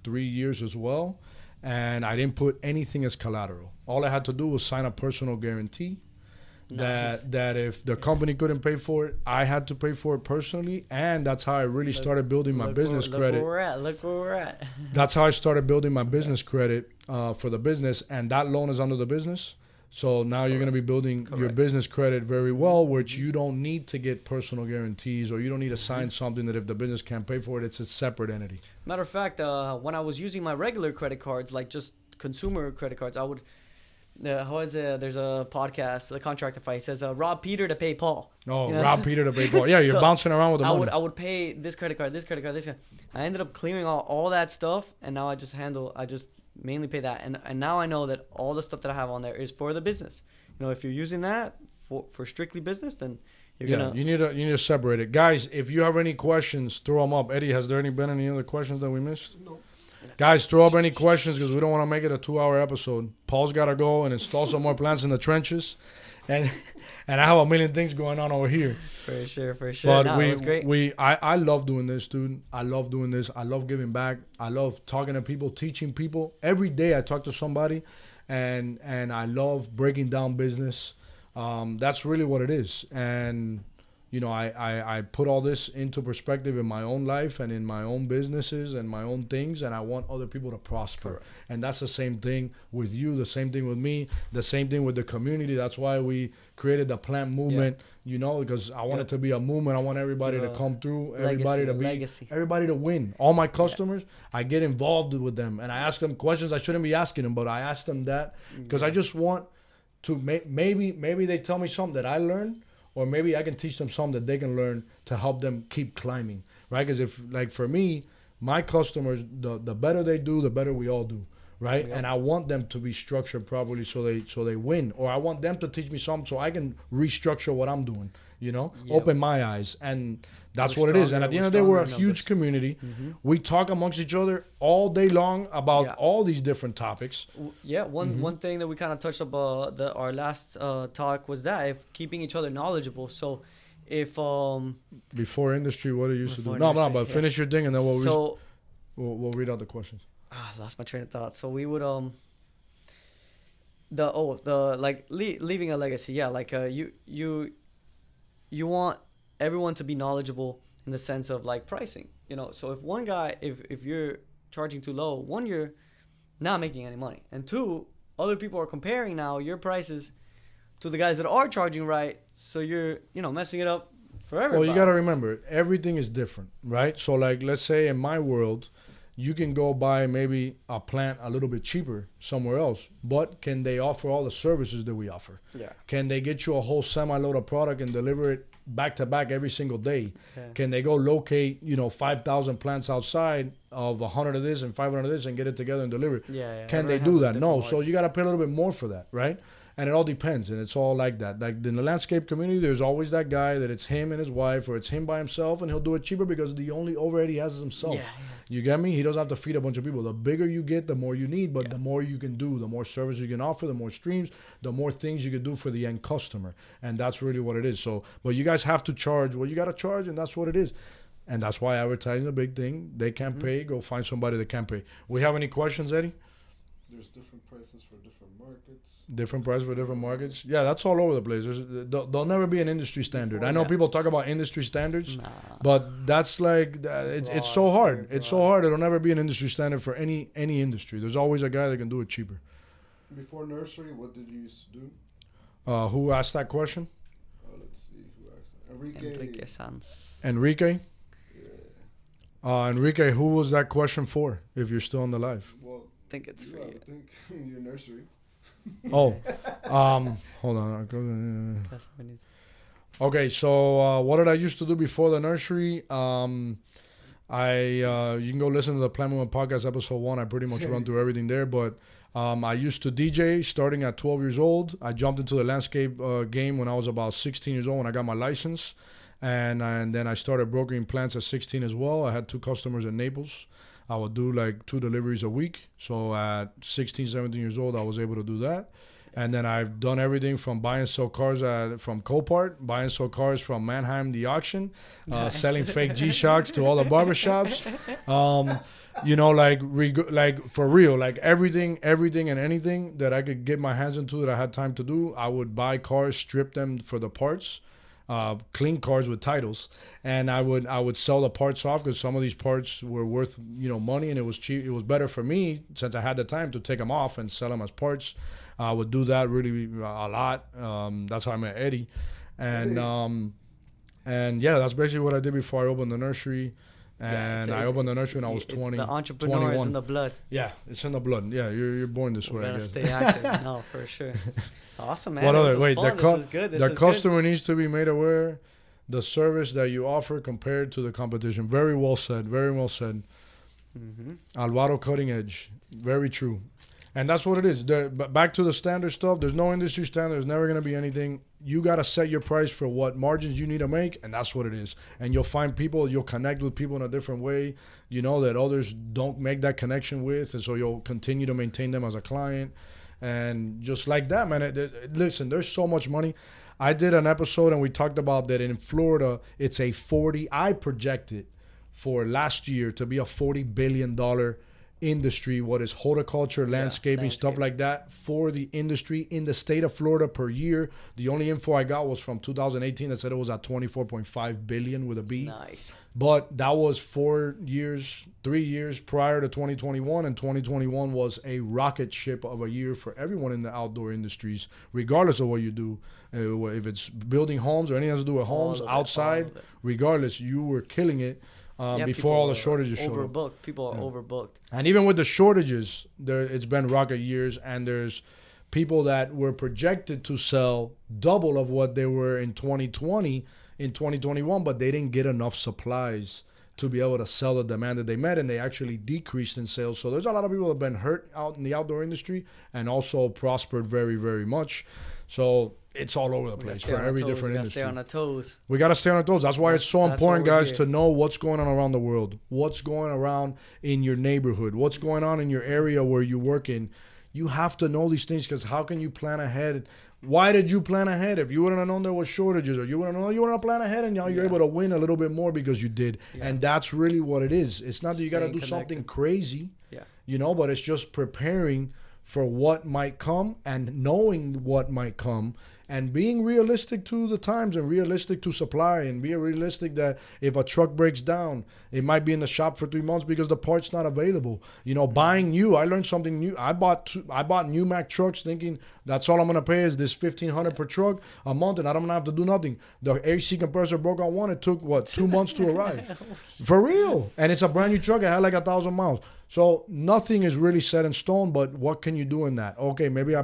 3 years as well. And I didn't put anything as collateral. All I had to do was sign a personal guarantee. Nice. That if the company couldn't pay for it, I had to pay for it personally, and that's how I really started building my business credit. Look where we're at. That's how I started building my business credit for the business, and that loan is under the business. So now you're going to be building your business credit very well, which you don't need to get personal guarantees, or you don't need to sign something that if the business can't pay for it, it's a separate entity. Matter of fact, when I was using my regular credit cards, like just consumer credit cards, I would. There's a podcast, The Contractify. It says rob Peter to pay Paul. Oh, rob Peter to pay Paul. Yeah, you're So bouncing around with the money. I would pay this credit card. I ended up clearing all that stuff, and now I just mainly pay that. And now I know that all the stuff that I have on there is for the business. If you're using that for strictly business, then you need to separate it. Guys, if you have any questions, throw them up. Eddie, has there been any other questions that we missed? No. Guys, throw up any questions because we don't want to make it a 2-hour episode. Paul's got to go and install some more plants in the trenches. And I have a million things going on over here. For sure. But it was great. I love doing this, dude. I love doing this. I love giving back. I love talking to people, teaching people. Every day I talk to somebody, and I love breaking down business. That's really what it is. And I put all this into perspective in my own life and in my own businesses and my own things, and I want other people to prosper. Correct. And that's the same thing with you, the same thing with me, the same thing with the community. That's why we created the plant movement, because I want it to be a movement. I want everybody to come through, everybody to win. All my customers, I get involved with them, and I ask them questions I shouldn't be asking them, but I ask them that because I just want to maybe they tell me something that I learned, or maybe I can teach them something that they can learn to help them keep climbing, right? Because for me, my customers, the better they do, the better we all do, right? Yep. And I want them to be structured properly so they win, or I want them to teach me something so I can restructure what I'm doing. Yep. Open my eyes, and that's We're what it is. And stronger- at the we're end of the day, we're a stronger in huge numbers. community. Mm-hmm. We talk amongst each other all day long about Yeah. all these different topics. Yeah, one Mhm. one thing that we kind of touched about our last talk was that if keeping each other knowledgeable. So if Before industry, what it used to do. Before No, industry, but yeah. finish your thing, and then so we'll read out the questions. I lost my train of thought. So we would like leaving a legacy. Yeah, like you want everyone to be knowledgeable in the sense of like pricing. So if one guy, if you're charging too low, one, you're not making any money, and two, other people are comparing now your prices to the guys that are charging right. So you're messing it up for everybody. Well, you got to remember, everything is different, right? So, like, let's say in my world, you can go buy maybe a plant a little bit cheaper somewhere else, but can they offer all the services that we offer? Yeah. Can they get you a whole semi-load of product and deliver it back to back every single day? Yeah. Can they go locate 5,000 plants outside of 100 of this and 500 of this and get it together and deliver it? Yeah. Can they Everyone do has that? No. different So you margins. got to pay a little bit more for that, right? And it all depends, and it's all like that. Like in the landscape community, there's always that guy that it's him and his wife, or it's him by himself, and he'll do it cheaper because the only overhead he has is himself. Yeah. You get me? He doesn't have to feed a bunch of people. The bigger you get, the more you need, but Yeah. the more you can do, the more service you can offer, the more streams, the more things you can do for the end customer. And that's really what it is. So, but you guys have to charge what you got to charge, and that's what it is. And that's why advertising is a big thing. They can't pay. Go find somebody that can pay. We have any questions, Eddie? There's different prices for different markets. Different price for different markets. Yeah, that's all over the place. There'll never be an industry standard. I know Yeah. people talk about industry standards, Nah. but that's like it's so broad, hard. very It's so broad. hard. It'll never be an industry standard for any industry. There's always a guy that can do it cheaper. Before nursery, what did you used to do? Who asked that question? Let's see who asked that. Enrique. Enrique Sanz. Enrique. Yeah. Enrique, who was that question for? If you're still on the live. Well, I think it's for I you. would think your nursery. Oh, hold on. That's what it is. Okay, so what did I used to do before the nursery? You can go listen to the Plant Movement Podcast episode 1. I pretty much run through everything there. But I used to DJ starting at 12 years old. I jumped into the landscape game when I was about 16 years old when I got my license. And then I started brokering plants at 16 as well. I had 2 customers in Naples. I would do like 2 deliveries a week. So at 16, 17 years old, I was able to do that. And then I've done everything from buy and sell cars from Copart, buy and sell cars from Mannheim, the auction, Nice. selling fake G-Shocks to all the barbershops. Like for real, like everything and anything that I could get my hands into that I had time to do, I would buy cars, strip them for the parts, clean cars with titles, and I would sell the parts off because some of these parts were worth money, and it was cheap. It was better for me since I had the time to take them off and sell them as parts. I would do that really a lot. That's how I met Eddie, and yeah, that's basically what I did before I opened the nursery. And I opened the nursery when I was 20. The entrepreneur 21. is in the blood. Yeah, it's in the blood. Yeah, you're born this We way, I gotta guess. stay active. No, for sure. Awesome, man. What This other? was Wait, fun. This is good. This the is customer needs to be made aware the service that you offer compared to the competition. Very well said. Very well said. good. Alvaro Cutting Edge. Very true. And that's what it is. But back to the standard stuff. There's no industry standard. There's never going to be anything. You got to set your price for what margins you need to make, and that's what it is. And you'll find people, you'll connect with people in a different way, that others don't make that connection with, and so you'll continue to maintain them as a client. And just like that, man, listen, there's so much money. I did an episode, and we talked about that in Florida, it's I projected for last year to be a $40 billion industry, what is horticulture, landscaping, stuff like that for the industry in the state of Florida per year. The only info I got was from 2018 that said it was at 24.5 billion with a B. Nice. But that was 3 years prior to 2021, and 2021 was a rocket ship of a year for everyone in the outdoor industries, regardless of what you do. If it's building homes or anything has to do with homes, outside, regardless, you were killing it. Before all the shortages showed up. Overbooked. People are overbooked. And even with the shortages, it's been rocket years, and there's people that were projected to sell double of what they were in 2020, in 2021, but they didn't get enough supplies to be able to sell the demand that they met, and they actually decreased in sales. So there's a lot of people that have been hurt out in the outdoor industry and also prospered very, very much. So it's all over the place for every different industry. Stay on our toes. We got to stay on our toes. That's why it's so That's important, why we're guys, here. to know what's going on around the world, what's going around in your neighborhood, what's going on in your area where you work in. You have to know these things, because how can you plan ahead? Why did you plan ahead? If you wouldn't have known there was shortages, or you wouldn't know, you wouldn't have planned ahead, and now you're able to win a little bit more because you did. Yeah. And that's really what it is. It's not that you got to Staying do something connected. crazy, Yeah. but it's just preparing for what might come and knowing what might come, and being realistic to the times and realistic to supply, and be realistic that if a truck breaks down, it might be in the shop for 3 months because the part's not available. Buying new, I learned something new. I bought new Mack trucks thinking that's all I'm gonna pay is this $1,500 per truck a month, and I'm gonna have to do nothing. The AC compressor broke on one. It took 2 months to arrive, for real. And it's a brand new truck. It had like 1,000 miles. So nothing is really set in stone. But what can you do in that? Okay, maybe I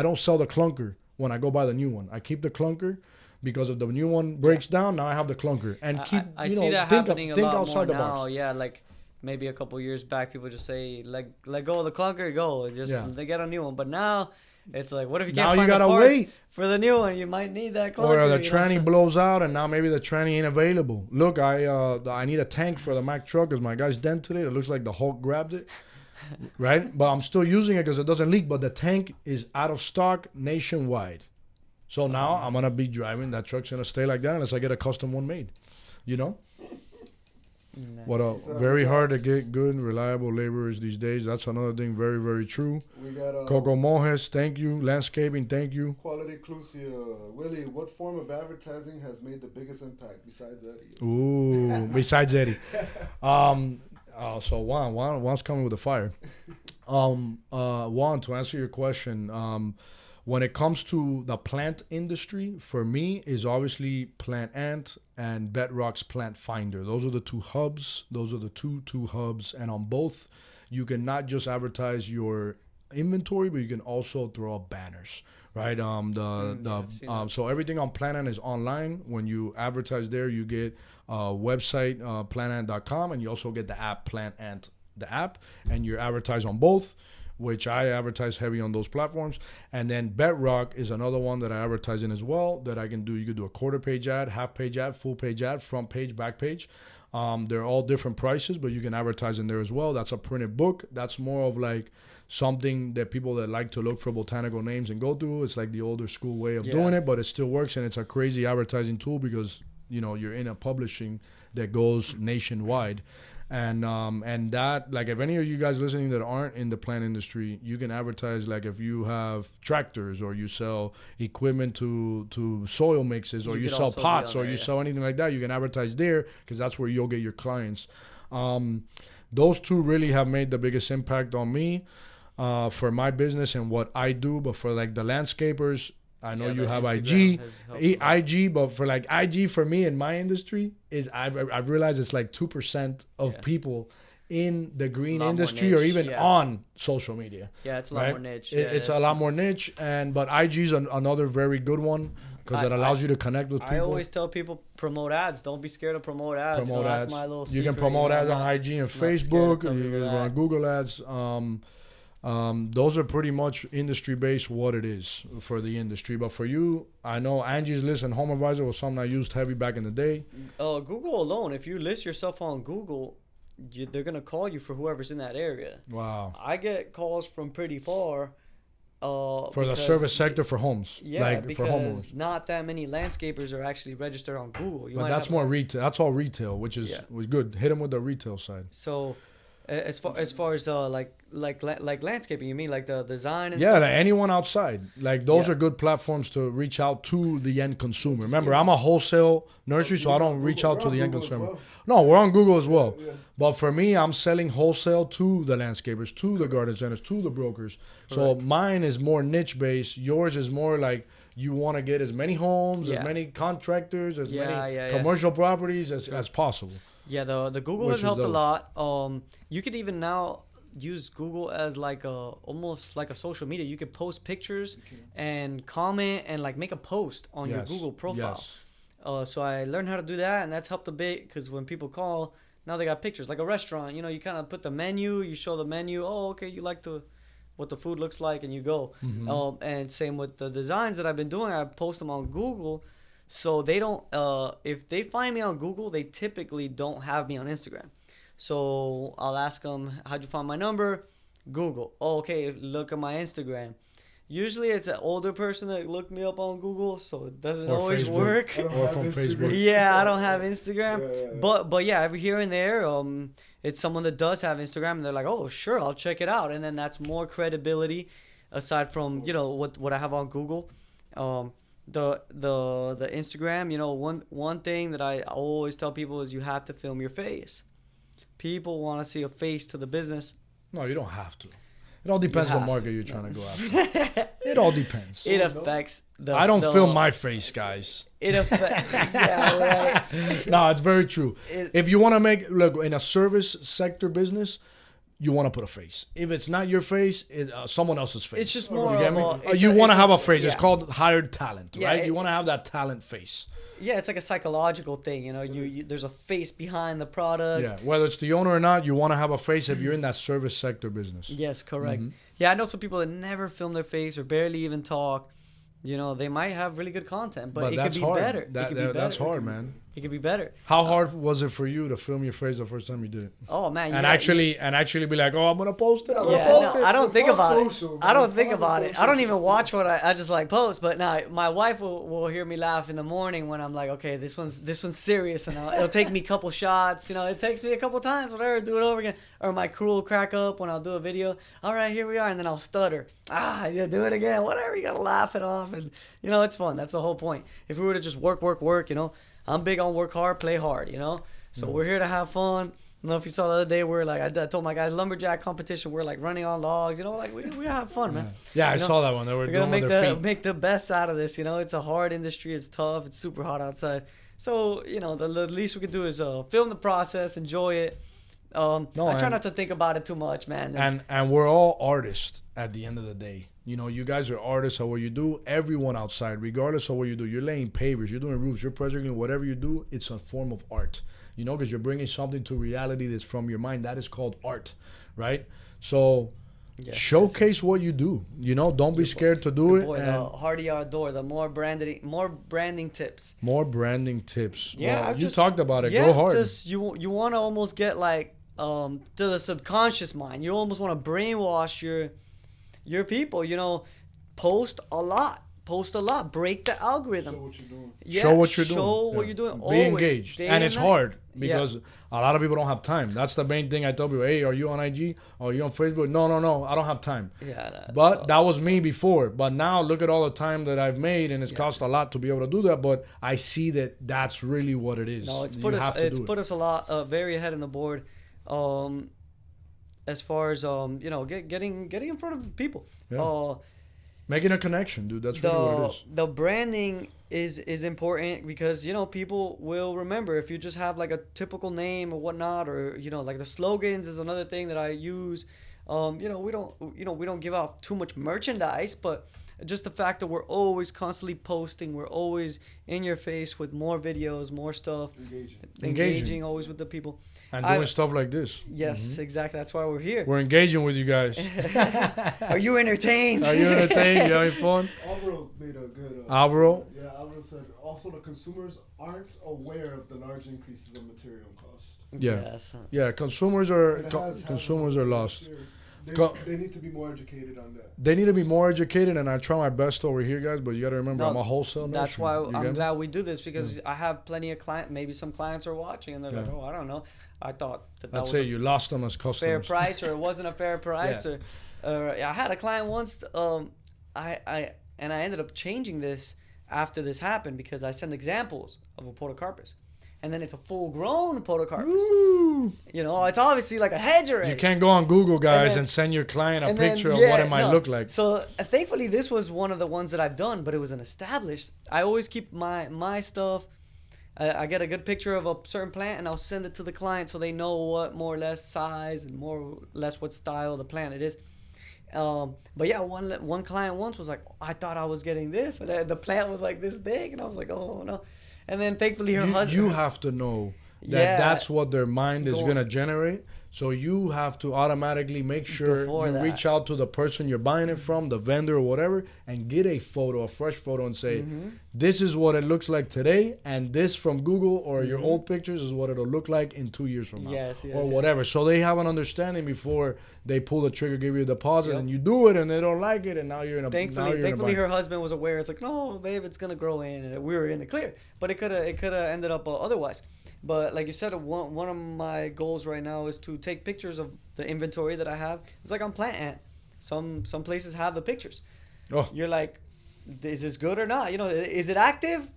don't sell the clunker when I go buy the new one. I keep the clunker because if the new one breaks down, now I have the clunker. And I see that think happening a think lot outside more the now. box. Yeah, like maybe a couple years back, people just say let go of the clunker, go. They get a new one. But now it's like, what if you Now can't you find the gotta parts wait. for the new one? You might need that clunker. Or the tranny blows out, and now maybe the tranny ain't available. Look, I need a tank for the Mack truck because my guy's dent today. It looks like the Hulk grabbed it, right? But I'm still using it because it doesn't leak. But the tank is out of stock nationwide. So now I'm gonna be driving that truck's gonna stay like that unless I get a custom one made. Nice. What very hard to get good, reliable laborers these days. That's another thing, very, very true. We got Coco Mojes, thank you. Landscaping, thank you. Quality Clusia. Willie, what form of advertising has made the biggest impact besides Eddie? Ooh, besides Eddie. So Juan's coming with the fire. Juan, to answer your question, when it comes to the plant industry, for me, is obviously Plant Ant and Bedrock's Plant Finder. Those are the two hubs. Those are the two hubs. And on both, you can not just advertise your inventory, but you can also throw up banners, right? So everything on Plant Ant is online. When you advertise there, you get a website, plantant.com, and you also get the app, Plant Ant, the app, and you advertise on both, which I advertise heavy on those platforms. And then Bedrock is another one that I advertise in as well, that I can do. You could do a quarter page ad, half page ad, full page ad, front page, back page. They're all different prices, but you can advertise in there as well. That's a printed book. That's more of like something that people that like to look for botanical names and go through. It's like the older school way of doing it, but it still works, and it's a crazy advertising tool because you're in a publishing that goes nationwide. And that, like, if any of you guys listening that aren't in the plant industry, you can advertise, like, if you have tractors or you sell equipment to soil mixes, or you sell pots, or you sell anything like that, you can advertise there because that's where you'll get your clients. Those two really have made the biggest impact on me for my business and what I do. But for like the landscapers, I know you have IG, but for like IG for me in my industry is I've realized it's like 2% of people in the green industry or even on social media. Yeah, it's a lot more niche. It's a lot more niche, but IG is another very good one because it allows you to connect with people. I always tell people, promote ads. Don't be scared to promote ads. That's my little secret. You can promote ads on IG and Facebook. You can run Google ads. Those are pretty much industry-based what it is for the industry. But for you, I know Angie's List and Home Advisor was something I used heavy back in the day. Google alone, if you list yourself on Google, they're going to call you for whoever's in that area. Wow. I get calls from pretty far. For the service sector for homes. Yeah, like because for homeowners. not that many landscapers are actually registered on Google. But that's more retail. That's all retail, which is was good. Hit them with the retail side. So... As far as like landscaping, you mean like the design and stuff? Like anyone outside, like those are good platforms to reach out to the end consumer. Remember, I'm a wholesale nursery, so I don't reach out to the end consumer. No, we're on Google as well. But for me, I'm selling wholesale to the landscapers, to the garden centers, to the brokers. So mine is more niche based. Yours is more like you want to get as many homes, as many contractors, as many commercial properties as possible. Yeah, the Google has helped a lot. You could even now use Google as like almost like a social media. You could post pictures and comment and like make a post on your Google profile. So I learned how to do that, and that's helped a bit because when people call, Now they got pictures like a restaurant. You know, you kind of put the menu, you show the menu. Oh, okay, you like what the food looks like, and you go. And same with the designs that I've been doing. I post them on Google, so they don't. If they find me on Google, they typically don't have me on Instagram. So I'll ask them, "How'd you find my number?" Google. Oh, okay, look at my Instagram. Usually it's an older person that looked me up on Google, so it doesn't Or always Facebook. work. Or from Facebook. Yeah, I don't have Instagram. Yeah. But yeah, every here and there, it's someone that does have Instagram, and they're like, oh, sure, I'll check it out. And then that's more credibility aside from, you know, what I have on Google. The Instagram, you know, one thing that I always tell people is you have to film your face. People want to see a face to the business. No, you don't have to. It all depends on the market you're trying to go after. It all depends. It affects the. I don't film my face, guys. It affects. Yeah, right. No, it's very true. If you want to look in a service sector business, you want to put a face. If it's not your face, it's someone else's face. It's just more. You get me? It's You want to have a face. face. It's called hired talent, right? You want to have that talent face. Yeah, it's like a psychological thing, you know. You there's a face behind the product. Yeah, whether it's the owner or not, you want to have a face if you're in that service sector business. Yes, correct. Yeah, I know some people that never film their face or barely even talk. You know, they might have really good content, but it could be hard. better. That's hard, man. It could be better. How hard was it for you to film your face the first time you did it? Oh man, And actually be like, oh, I'm gonna post it. I'm gonna yeah, post no, it. I don't think about social, it. I don't man. think Post about on it. I don't even social. watch what I just like post. But now my wife will hear me laugh in the morning when I'm like, okay, this one's serious, and it'll take me a couple shots. You know, it takes me a couple times, whatever, do it over again. Or my crew will crack up when I'll do a video. All right, here we are, and then I'll stutter. Yeah, do it again. Whatever, you gotta laugh it off, and you know it's fun. That's the whole point. If we were to just work, you know, I'm big on work hard, play hard, you know. So we're here to have fun. I don't know if you saw the other day, we're like, I told my guys, lumberjack competition, we're like running on logs, you know, like we have fun, man. Yeah, I You know, saw that one. They were We're gonna doing with their feet. make the best out of this, you know. It's a hard industry, it's tough, it's super hot outside. So, you know, the least we could do is film the process, enjoy it. I try not to think about it too much, man. And we're all artists at the end of the day. You know, you guys are artists at what you do. Everyone outside, regardless of what you do, you're laying pavers, you're doing roofs, you're projecting, whatever you do, it's a form of art. You know, because you're bringing something to reality that's from your mind. That is called art, right? So showcase what you do. You know, don't be scared to do it. Boy, And the harder our door, the more branding tips. more branding tips. Yeah, well, you talked about it. Yeah, Go hard. just you want to almost get like to the subconscious mind. You almost want to brainwash your people. You know, post a lot, break the algorithm. Show what you're doing. Yeah, show what you're doing. Show what you're doing. Be Always, engaged. day And it's night. hard because a lot of people don't have time. That's the main thing I tell people. Hey, are you on IG? Are you on Facebook? No. I don't have time. Yeah, that's But tough. that was me before. But now look at all the time that I've made, and it's cost a lot to be able to do that. But I see that that's really what it is. No, it's You put have to us do it. put us a lot very ahead in the board, as far as you know, getting in front of people. Yeah. Making a connection, dude. That's really what it is. The branding is important because, you know, people will remember if you just have like a typical name or whatnot, or, you know, like the slogans is another thing that I use. You know, we don't give out too much merchandise, but just the fact that we're always constantly posting, we're always in your face with more videos, more stuff, engaging always with the people. And doing stuff like this. Yes, exactly. That's why we're here. We're engaging with you guys. Are you entertained? Are you entertained? You having fun? Alvaro made a good. Alvaro? Yeah, Alvaro said also the consumers aren't aware of the large increases in material cost. Yeah. Yes. Yeah, consumers are It has consumers are lost. They need to be more educated on that. They need to be more educated, and I try my best over here, guys. But you got to remember, I'm a wholesale nursery. That's why You get I'm me? glad we do this, because I have plenty of clients. Maybe some clients are watching and they're like, "Oh, I don't know. I thought that Let's was say a you lost them as fair customers. price, or it wasn't a fair price." Yeah. Or I had a client once. I ended up changing this after this happened, because I sent examples of a podocarpus, and then it's a full-grown podocarpus. Woo! You know, it's obviously like a hedge already. You can't go on Google, guys, then- and send your client a And then, picture of yeah, what it might no. look like. So thankfully, this was one of the ones that I've done, but it was an established. I always keep my stuff. I get a good picture of a certain plant, and I'll send it to the client so they know what more or less size and more or less what style the plant it is. But yeah, one client once was like, I thought I was getting this, and the plant was like this big, and I was like, oh no. And then thankfully her husband. You have to know Yeah. that's what their mind is Go- gonna generate. So you have to automatically make sure Before you that. reach out to the person you're buying it from, the vendor or whatever, and get a photo, a fresh photo, and say, Mm-hmm. this is what it looks like today, and this from Google or your Mhm. old pictures is what it'll look like in 2 years from now. Yes, yes, or yes. whatever. So they have an understanding before they pull the trigger, give you a deposit, Yep. and you do it, and they don't like it, and now you're in a Thankfully, in a her husband was aware. It's like, no, babe, it's gonna grow in, and we were in the clear. But it could have ended up otherwise. But like you said, one of my goals right now is to take pictures of the inventory that I have. It's like on Plant Ant. Some places have the pictures. Oh. You're like, is this good or not? You know, is it active?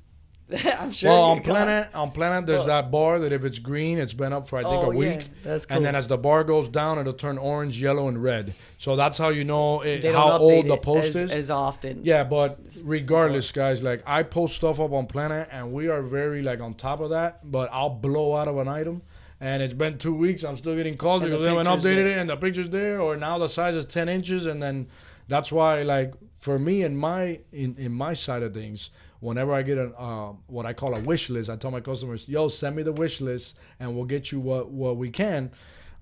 I'm sure. Well, you got- on Planet, there's Well- that bar that if it's green, it's been up for I think a Oh, yeah, week, that's cool. and then as the bar goes down, it'll turn orange, yellow, and red. So that's how you know They don't how update old the it post is. as often. Yeah, but regardless, guys, like I post stuff up on Planet, and we are very like on top of that. But I'll blow out of an item, and it's been 2 weeks. I'm still getting calls And the because they haven't picture's updated there. it, and the picture's there, or now the size is 10 inches, and then that's why like for me in my side of things. Whenever I get what I call a wish list, I tell my customers, "Yo, send me the wish list, and we'll get you what we can."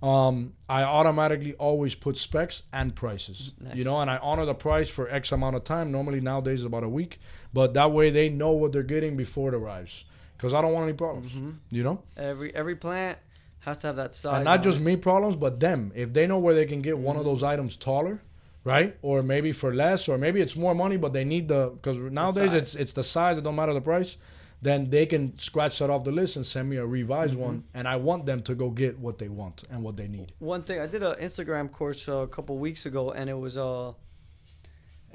I automatically always put specs and prices, Nice. you know, and I honor the price for X amount of time. Normally nowadays it's about a week, but that way they know what they're getting before it arrives. Because I don't want any problems, you know, Every plant has to have that size. and not on just it. me problems, but them. If they know where they can get one of those items taller, right, or maybe for less, or maybe it's more money, but they need because nowadays size. it's the size. It don't matter the price. Then they can scratch that off the list and send me a revised one, and I want them to go get what they want and what they need. One thing, I did an Instagram course a couple weeks ago, and it was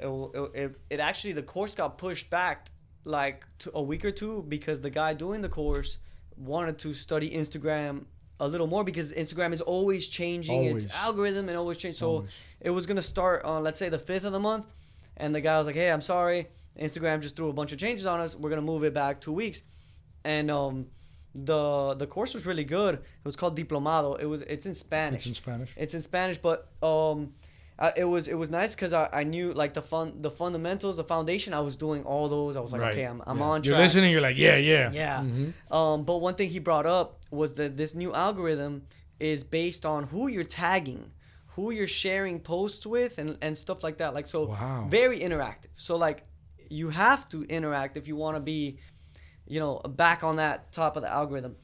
it actually, the course got pushed back like a week or two because the guy doing the course wanted to study Instagram a little more because Instagram is always changing its Always. algorithm and always change. So Always. it was gonna start on, let's say, the 5th of the month, and the guy was like, "Hey, I'm sorry, Instagram just threw a bunch of changes on us. We're gonna move it back 2 weeks." And the course was really good. It was called Diplomado. It's in Spanish. It's in Spanish. It's in Spanish, but it was nice because I knew like the fundamentals, the foundation. I was doing all those. I was like, Right. okay, I'm Yeah. on track. You're listening. You're like, yeah. Yeah. Mhm. But one thing he brought up was that this new algorithm is based on who you're tagging, who you're sharing posts with, and stuff like that. Like, so Wow. very interactive. So like you have to interact if you want to be, back on that top of the algorithm.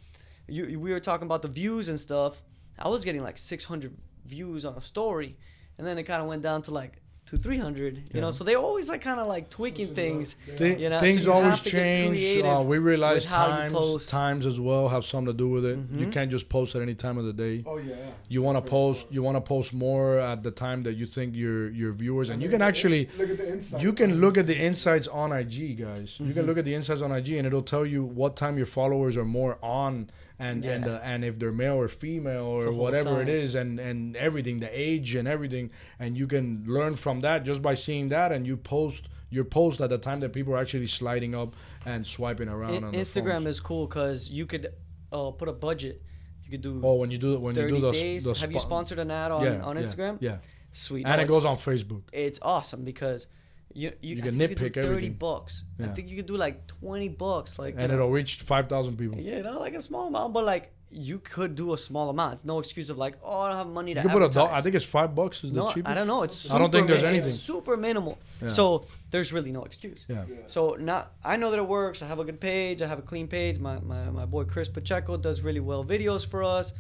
We were talking about the views and stuff. I was getting like 600 views on a story, and then it kind of went down to like 200-300. You know, so they're always like kind of like tweaking Switching it things. up, Thi- You know, so things you have always to get change. creative We realize with how you post. times as well have something to do with it. You Mhm. can't just post at any time of the day. Oh yeah. You want to Very post. important. You want to post more at the time that you think your viewers, and you can look at- actually. look at the inside. You can look at the insights on IG, guys. You can look at the insights on IG, and it'll tell you what time your followers are more on, and Yeah. and if they're male or female It's or a whole whatever it science. is, and everything, the age and everything, and you can learn from that just by seeing that, and you post your post at the time that people are actually sliding up and swiping around on their Instagram phones. is cool because you could put a budget. You could do Oh, when you do 30 the days. the Have you spot- sponsored an ad on yeah, Instagram? Yeah, Sweet. and No, it it's- goes on Facebook. It's awesome because you You I can think you could nitpick do 30 everything. bucks. I Yeah. think you could do like 20 bucks, like, And it'll reach 5,000 people. like a small amount, but like you could do a small amount. It's no excuse of like, oh, I don't have money to You can put advertise. I think it's $5 is the No, cheapest. I don't know. It's super I don't think there's anything. It's super minimal. Yeah. So there's really no excuse. Yeah. Yeah. So now I know that it works. I have a good page. I have a clean page. My boy Chris Pacheco does really well videos for us,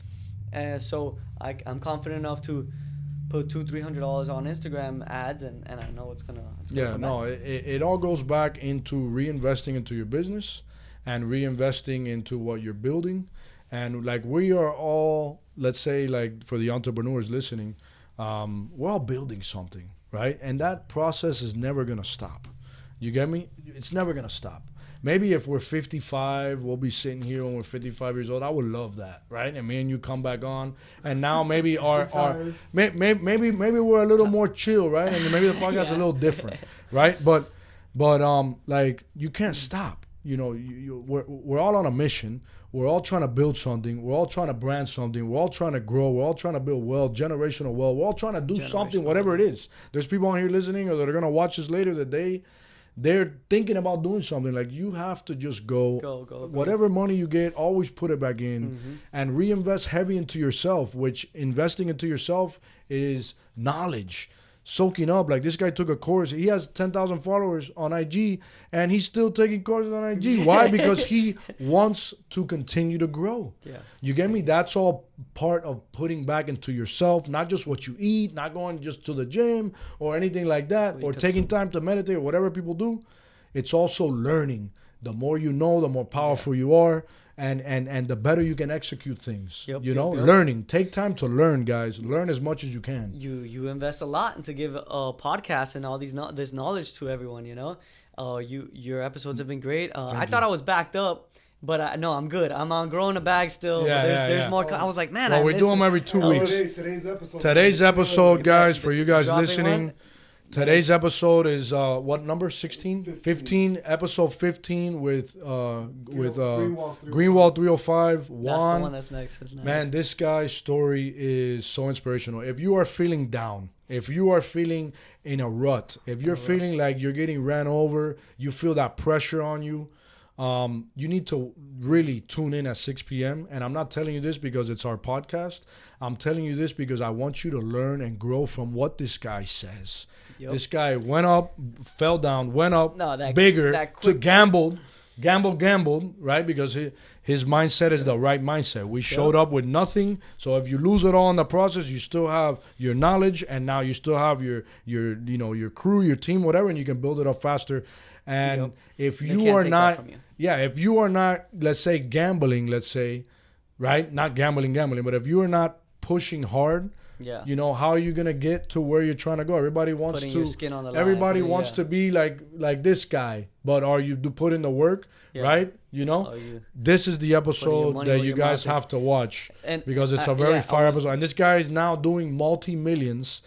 so I'm confident enough to put $200-300 on Instagram ads, and I know it's gonna Yeah, come no, back. it all goes back into reinvesting into your business and reinvesting into what you're building. And like we are all, let's say, like for the entrepreneurs listening, we're all building something, right? And that process is never gonna stop. You get me? It's never gonna stop. Maybe if we're 55, we'll be sitting here when we're 55 years old. I would love that, right? And me and you come back on, and now maybe our Retired. maybe we're a little more chill, right? And maybe the podcast is a little different, right? But like you can't stop. You know, we're all on a mission. We're all trying to build something. We're all trying to brand something. We're all trying to grow. We're all trying to build wealth, generational wealth. We're all trying to do something, whatever it is. There's people on here listening or that are gonna watch this later that they're thinking about doing something. Like, you have to just go. Whatever money you get, always put it back in and reinvest heavy into yourself, which investing into yourself is knowledge. Soaking up. Like, this guy took a course. He has 10,000 followers on IG, and he's still taking courses on IG. Why? Because he wants to continue to grow. Yeah. You get me? That's all part of putting back into yourself, not just what you eat, not going just to the gym or anything like that, or taking time to meditate or whatever people do. It's also learning. The more you know, the more powerful you are. And the better you can execute things. Learning. Take time to learn, guys. Learn as much as you can. You invest a lot into give a podcast and all this knowledge to everyone. Your episodes have been great. I thought I was backed up, but no, I'm good. I'm on growing a bag still. Yeah, but there's more. I was like, man, well, we do them every 2 weeks. Today's episode, guys, for you guys listening. Today's episode is what number? 16? 15. Episode 15 with Greenwall 305. Juan. That's the one that's next. Nice. Man, this guy's story is so inspirational. If you are feeling down, if you are feeling in a rut, if you're feeling like you're getting ran over, you feel that pressure on you, you need to really tune in at 6 p.m. And I'm not telling you this because it's our podcast. I'm telling you this because I want you to learn and grow from what this guy says. Yep. This guy went up, fell down, went up, bigger, to gambled, right? Because his mindset is the right mindset. We showed up with nothing. So if you lose it all in the process, you still have your knowledge, and now you still have your crew, your team, whatever, and you can build it up faster. And if you are not, if you are not, let's say, gambling, right? Not gambling, but if you are not pushing hard, how are you gonna get to where you're trying to go? Everybody wants Putting to. Your skin on the line. Everybody wants to be like this guy, but are you put in the work, right? This is the episode that you guys have to watch, because it's a very fire episode. And this guy is now doing multi-millions.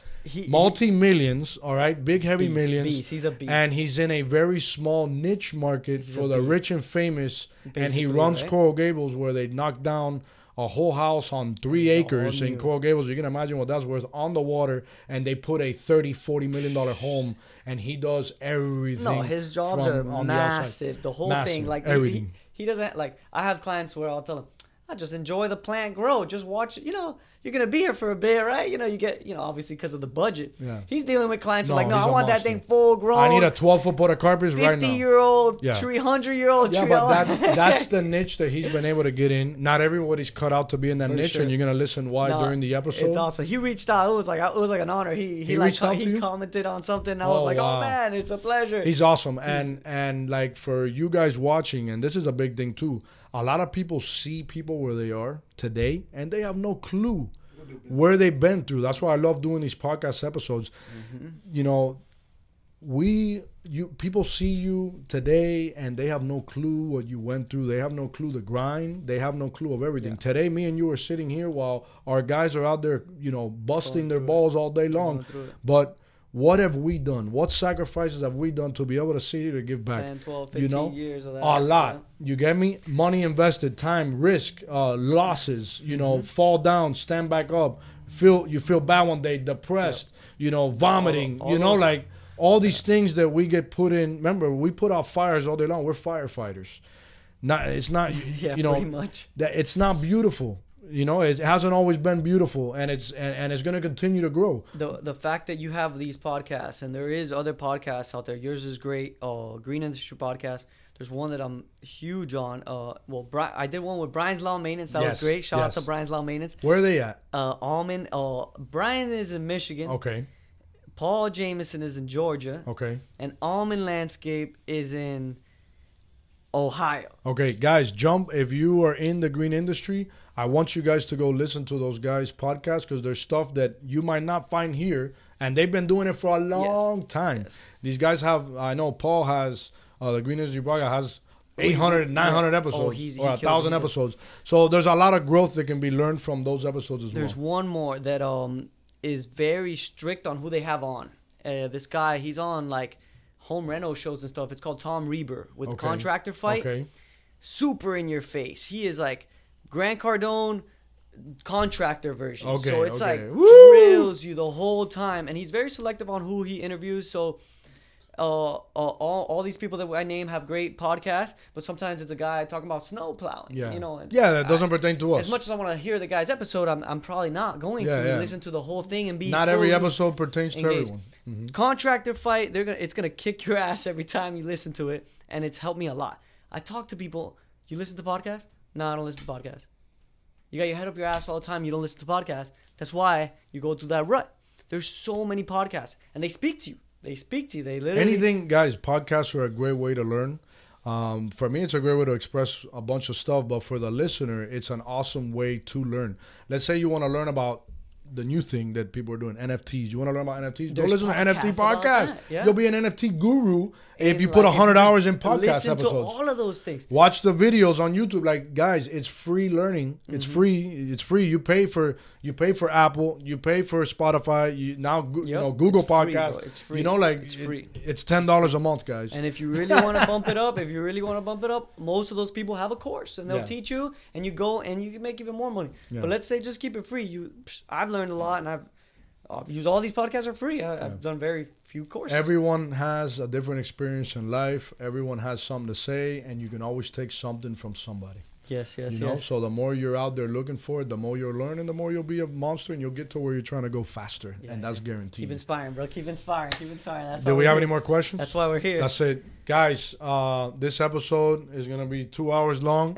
All right, big heavy millions. He's a beast, and he's in a very small niche market for the rich and famous. And he runs Coral Gables, where they knock down a whole house on 3 acres in Coral Gables. You can imagine what that's worth, on the water, and they put a $30-40 million home, and he does everything. No, his jobs are massive. The whole thing, like everything. He doesn't, like, I have clients where I'll tell them, just enjoy the plant grow. Just watch it. You're going to be here for a bit, right? You get, obviously because of the budget. Yeah. He's dealing with clients who are like, no, I want that thing full grown. I need a 12-foot pot of carpets right now. 50-year-old, 300-year-old tree. Yeah, but that's the niche that he's been able to get in. Not everybody's cut out to be in that niche, and you're going to listen why during the episode. It's awesome. He reached out. It was like an honor. He commented on something, and I was like, oh, man, it's a pleasure. He's awesome. And like, for you guys watching, and this is a big thing too, a lot of people see people where they are today, and they have no clue where they've been through. That's why I love doing these podcast episodes. People see you today, and they have no clue what you went through. They have no clue the grind. They have no clue of everything. Today, me and you are sitting here while our guys are out there, busting their balls all day long. But what have we done? What sacrifices have we done to be able to sit here to give back? 10, 12, 15 years of that. A lot. You get me? Money invested, time, risk, losses, fall down, stand back up, you feel bad one day, depressed, vomiting, like all these things that we get put in. Remember, we put out fires all day long. We're firefighters. It's not pretty much. That it's not beautiful. It hasn't always been beautiful, and it's going to continue to grow. The fact that you have these podcasts, and there is other podcasts out there. Yours is great. Green Industry Podcast. There's one that I'm huge on. I did one with Brian's Lawn Maintenance. That was great. Shout out to Brian's Lawn Maintenance. Where are they at? Almond. Brian is in Michigan. Okay. Paul Jameson is in Georgia. Okay. And Almond Landscape is in Ohio. Okay, guys, jump. If you are in the green industry, I want you guys to go listen to those guys' podcasts, because there's stuff that you might not find here, and they've been doing it for a long time. Yes. These guys I know Paul has, the Green Industry podcast has 800, 900 episodes, or 1,000 episodes. So there's a lot of growth that can be learned from those episodes as well. There's one more that is very strict on who they have on. This guy, he's on like home reno shows and stuff. It's called Tom Reber with the Contractor Fight. Okay. Super in your face. He is like Grant Cardone contractor version. Okay, so it's like drills you the whole time, and he's very selective on who he interviews. So all these people that I name have great podcasts, but sometimes it's a guy talking about snow plowing. Yeah. You know. And Yeah, that doesn't pertain to us. as much as I want to hear the guy's episode, I'm probably not going Yeah, to yeah. listen to the whole thing and be Not every fully episode pertains to engaged. everyone. Contractor fight, it's gonna kick your ass every time you listen to it, and it's helped me a lot. I talk to people. You listen to podcasts? No, I don't listen to podcasts. You got your head up your ass all the time. You don't listen to podcasts. That's why you go through that rut. There's so many podcasts, and they speak to you. They speak to you. They literally Anything, guys, podcasts are a great way to learn. For me, it's a great way to express a bunch of stuff, but for the listener, it's an awesome way to learn. Let's say you want to learn about the new thing that people are doing, NFTs. You want to learn about NFTs? Go There's listen to NFT podcasts about podcasts. that, yeah. You'll be an NFT guru if And you put like, 100 if you hours just in podcast listen episodes. to all of those things. Watch the videos on YouTube. Like, guys, it's free learning. It's Mm-hmm. free. It's free. You pay for Apple. You pay for Spotify. You Yep, Google it's free, Podcasts. bro. It's free. You know, like It's free. It's $10 a month, guys. And if you really want to bump it up, most of those people have a course and they'll Yeah. teach you, and you go and you can make even more money. Yeah. But let's say just keep it free. I've learned a lot, and I've used all these podcasts are free. I've done very few courses. Everyone has a different experience in life. Everyone has something to say, and you can always take something from somebody. yes. You know, so the more you're out there looking for it, the more you'll learn, and the more you'll be a monster, and you'll get to where you're trying to go faster, Yeah, and that's yeah. guaranteed. Keep inspiring, bro. Keep inspiring. Keep inspiring. That's Do why we we're have here. any more questions? That's why we're here. That's it, guys. This episode is gonna be 2 hours long,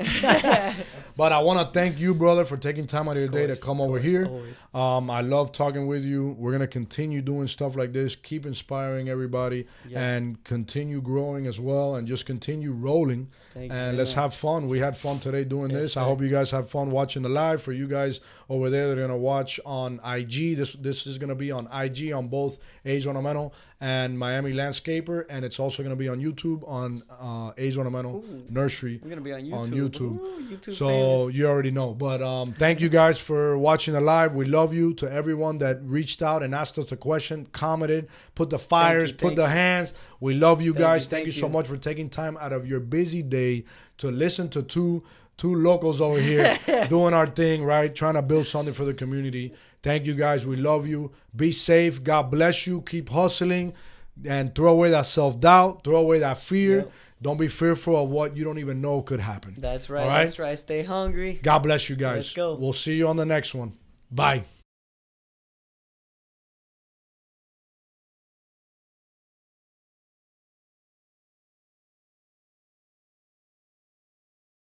but I want to thank you, brother, for taking time out of your day to come over here. Always. I love talking with you. We're gonna continue doing stuff like this, keep inspiring everybody, Yes. and continue growing as well, and just continue rolling. Thank you And very let's much. have fun. We had fun today doing Yes, this. I sir. hope you guys have fun watching the live. For you guys over there that are gonna watch on IG, this is gonna be on IG on both Age Ornamental and Miami Landscaper, and it's also gonna be on YouTube on Age Ornamental Ooh. Nursery. We're gonna be on YouTube. On YouTube. Ooh, YouTube So famous. you already know. But thank you guys for watching the live. We love you. To everyone that reached out and asked us a question, commented, put the fires, you, put thank the you. hands. We love you Thank guys. you, Thank thank you so you. much for taking time out of your busy day to listen to two locals over here doing our thing, right? Trying to build something for the community. Thank you guys. We love you. Be safe. God bless you. Keep hustling and throw away that self-doubt. Throw away that fear. Yep. Don't be fearful of what you don't even know could happen. That's right. All right? That's right. Stay hungry. God bless you guys. Let's go. We'll see you on the next one. Bye.